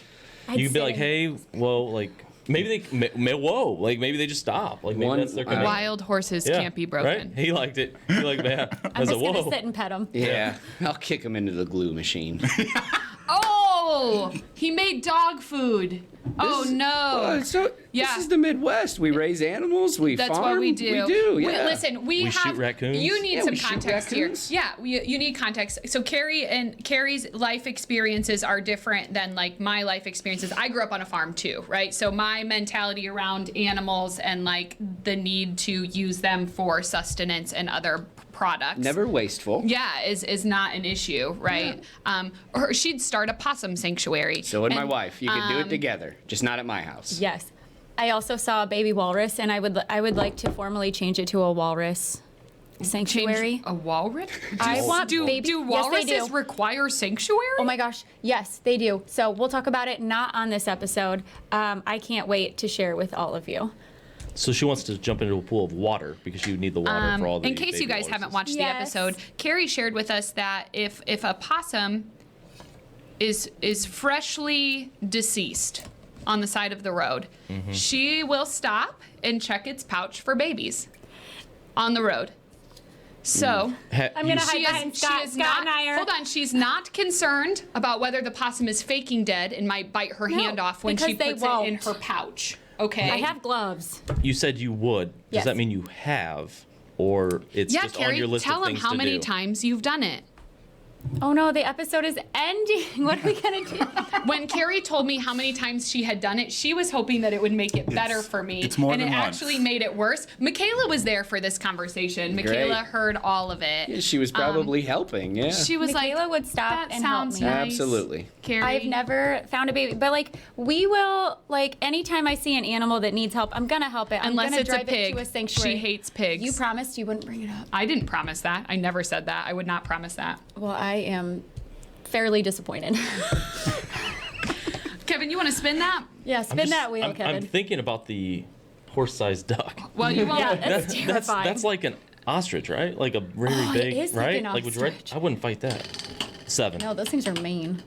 I'd you could be like, say- hey, well, like, maybe maybe they just stop. Like, maybe One- that's their command. Wild horses Yeah, can't be broken. Right? He liked it. He liked that. I I'm was just like, going to whoa. sit and pet him. Yeah, I'll kick him into the glue machine. Oh, he made dog food. Oh no. Yeah. This is the Midwest. We raise animals. We That's farm. what we do. We do. Yeah. Listen, we We have. shoot raccoons. You need Yeah, some we shoot context here. raccoons. Yeah, you need context. So Carrie's life experiences are different than like my life experiences. I grew up on a farm too, right? So my mentality around animals and like the need to use them for sustenance and other products. Never wasteful. Yeah, is not an issue, right? Or she'd start a possum sanctuary. So would my And, wife. You could do it together, just not at my house. Yes. I also saw a baby walrus, and I would like to formally change it to a walrus sanctuary. Change a walrus? I want do baby- do Yes, walruses they do. require sanctuary? Oh my gosh, yes, they do. So we'll talk about it not on this episode. I can't wait to share with all of you. So she wants to jump into a pool of water because you need the water for all the in case you baby guys haven't walruses. watched the Yes. episode, Kari shared with us that if a possum is freshly deceased on the side of the road, she will stop and check its pouch for babies on the road. So I'm gonna hide behind Scott. Scott and I are. hold on. She's not concerned about whether the possum is faking dead and might bite her hand off when she because they puts it in won't. her pouch. Okay. I have gloves. You said you would. Does Yes. that mean you have, or it's Yeah, just on Kari, your list tell of them things how to many do? times you've done it. Oh no, the episode is ending. What are we gonna do? When Kari told me how many times she had done it, she was hoping that it would make it better for me. it's more and than it once. actually made it worse. Michaela was there for this conversation. Michaela Great. heard all of it. Yeah, she was probably helping. Yeah. She was Michaela like, would stop that and help sounds me. nice. Absolutely. Kari. I've never found a baby, but like we will, like anytime I see an animal that needs help, I'm gonna help it. I'm Unless gonna it's a drive pig. it to a sanctuary. She hates pigs. You promised you wouldn't bring it up. I didn't promise that. I never said that. I would not promise that. Well, I am fairly disappointed. Kevin, you want to spin that? Yeah, spin that wheel, I'm Kevin. thinking about the horse-sized duck. Well, you won't. Yeah, that's terrifying. That's like an ostrich, right? Like a very Oh, it big, is like right? an Would you ostrich. I wouldn't fight that. 7. No, those things are mean.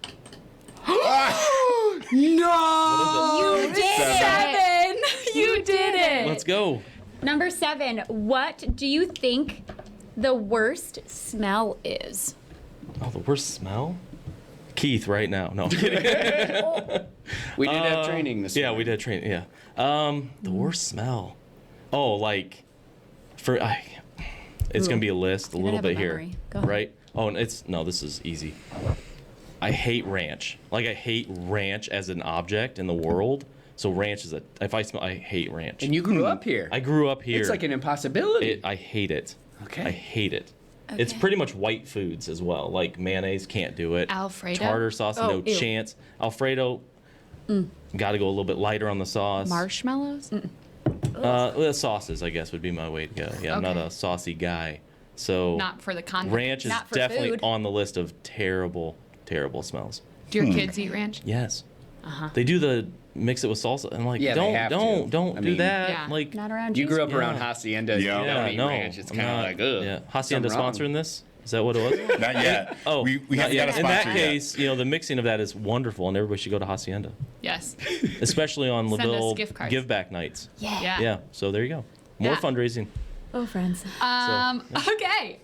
No. You did it! You did it! Let's go. Number 7. What do you think the worst smell is? Oh, the worst smell? Keith, right now. No, I'm kidding. We did have training this Yeah, morning. we did training. Yeah. The worst smell. Oh, like it's Ooh. gonna be a list a You're little gonna bit have a here, memory. Go ahead. right? Oh, and this is easy. I hate ranch. Like, I hate ranch as an object in the world. So ranch is I hate ranch. And you grew up here. I grew up here. It's like an impossibility. I hate it. Okay. I hate it. Okay. It's pretty much white foods as well. Like mayonnaise, can't do it. Alfredo? Tartar sauce, no ew. chance. Alfredo, got to go a little bit lighter on the sauce. Marshmallows? The sauces, I guess, would be my way to go. Yeah, I'm not Okay. a saucy guy. So Not for the condiment. ranch is Not for definitely food. on the list of terrible, terrible smells. Do your kids eat ranch? Yes. They do the mix it with salsa. I'm like, Yeah, they have to. don't I do mean- that. Yeah. Like, Not around You grew up cheese. around Yeah. haciendas. Yeah. You don't eat no, ranch. It's I'm kind of not- like, ugh. Yeah, hacienda something wrong. sponsoring this. Is that what it was? Not yet. Oh, we not haven't yet. got a In sponsor that yet. case, the mixing of that is wonderful, and everybody should go to hacienda, Yes. especially on Send us LaVille gift cards. give back nights. Yeah. Yeah, so there you go. More Yeah. fundraising. Oh, friends. Okay.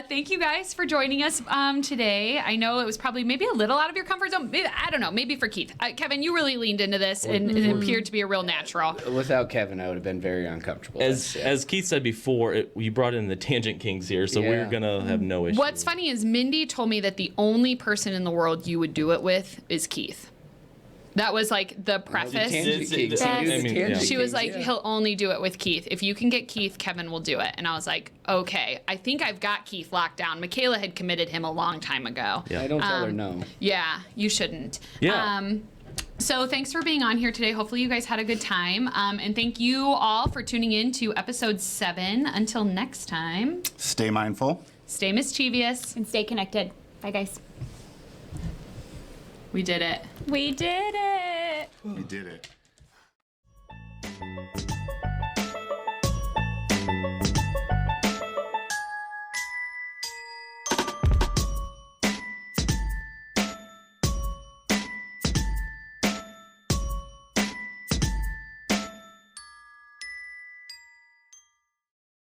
Thank you guys for joining us today. I know it was probably maybe a little out of your comfort zone. Maybe, I don't know. Maybe for Keith. Kevin, you really leaned into this, and it appeared to be a real natural. Without Kevin, I would have been very uncomfortable. As Keith said before, you brought in the Tangent Kings here, so Yeah. we're gonna have no issue. What's funny is Mindy told me that the only person in the world you would do it with is Keith. That was like the preface. Tangent Kings. I You do the mean, Tangent yeah. She was Kings, like, yeah. he'll only do it with Keith. If you can get Keith, Kevin will do it. And I was like, okay, I think I've got Keith locked down. Michaela had committed him a long time ago. Yeah. I don't tell her no. Yeah, you shouldn't. Yeah. So thanks for being on here today. Hopefully you guys had a good time. And thank you all for tuning in to episode 7. Until next time, Stay mindful. stay mischievous. And stay connected. Bye, guys. We did it. We did it. We did it.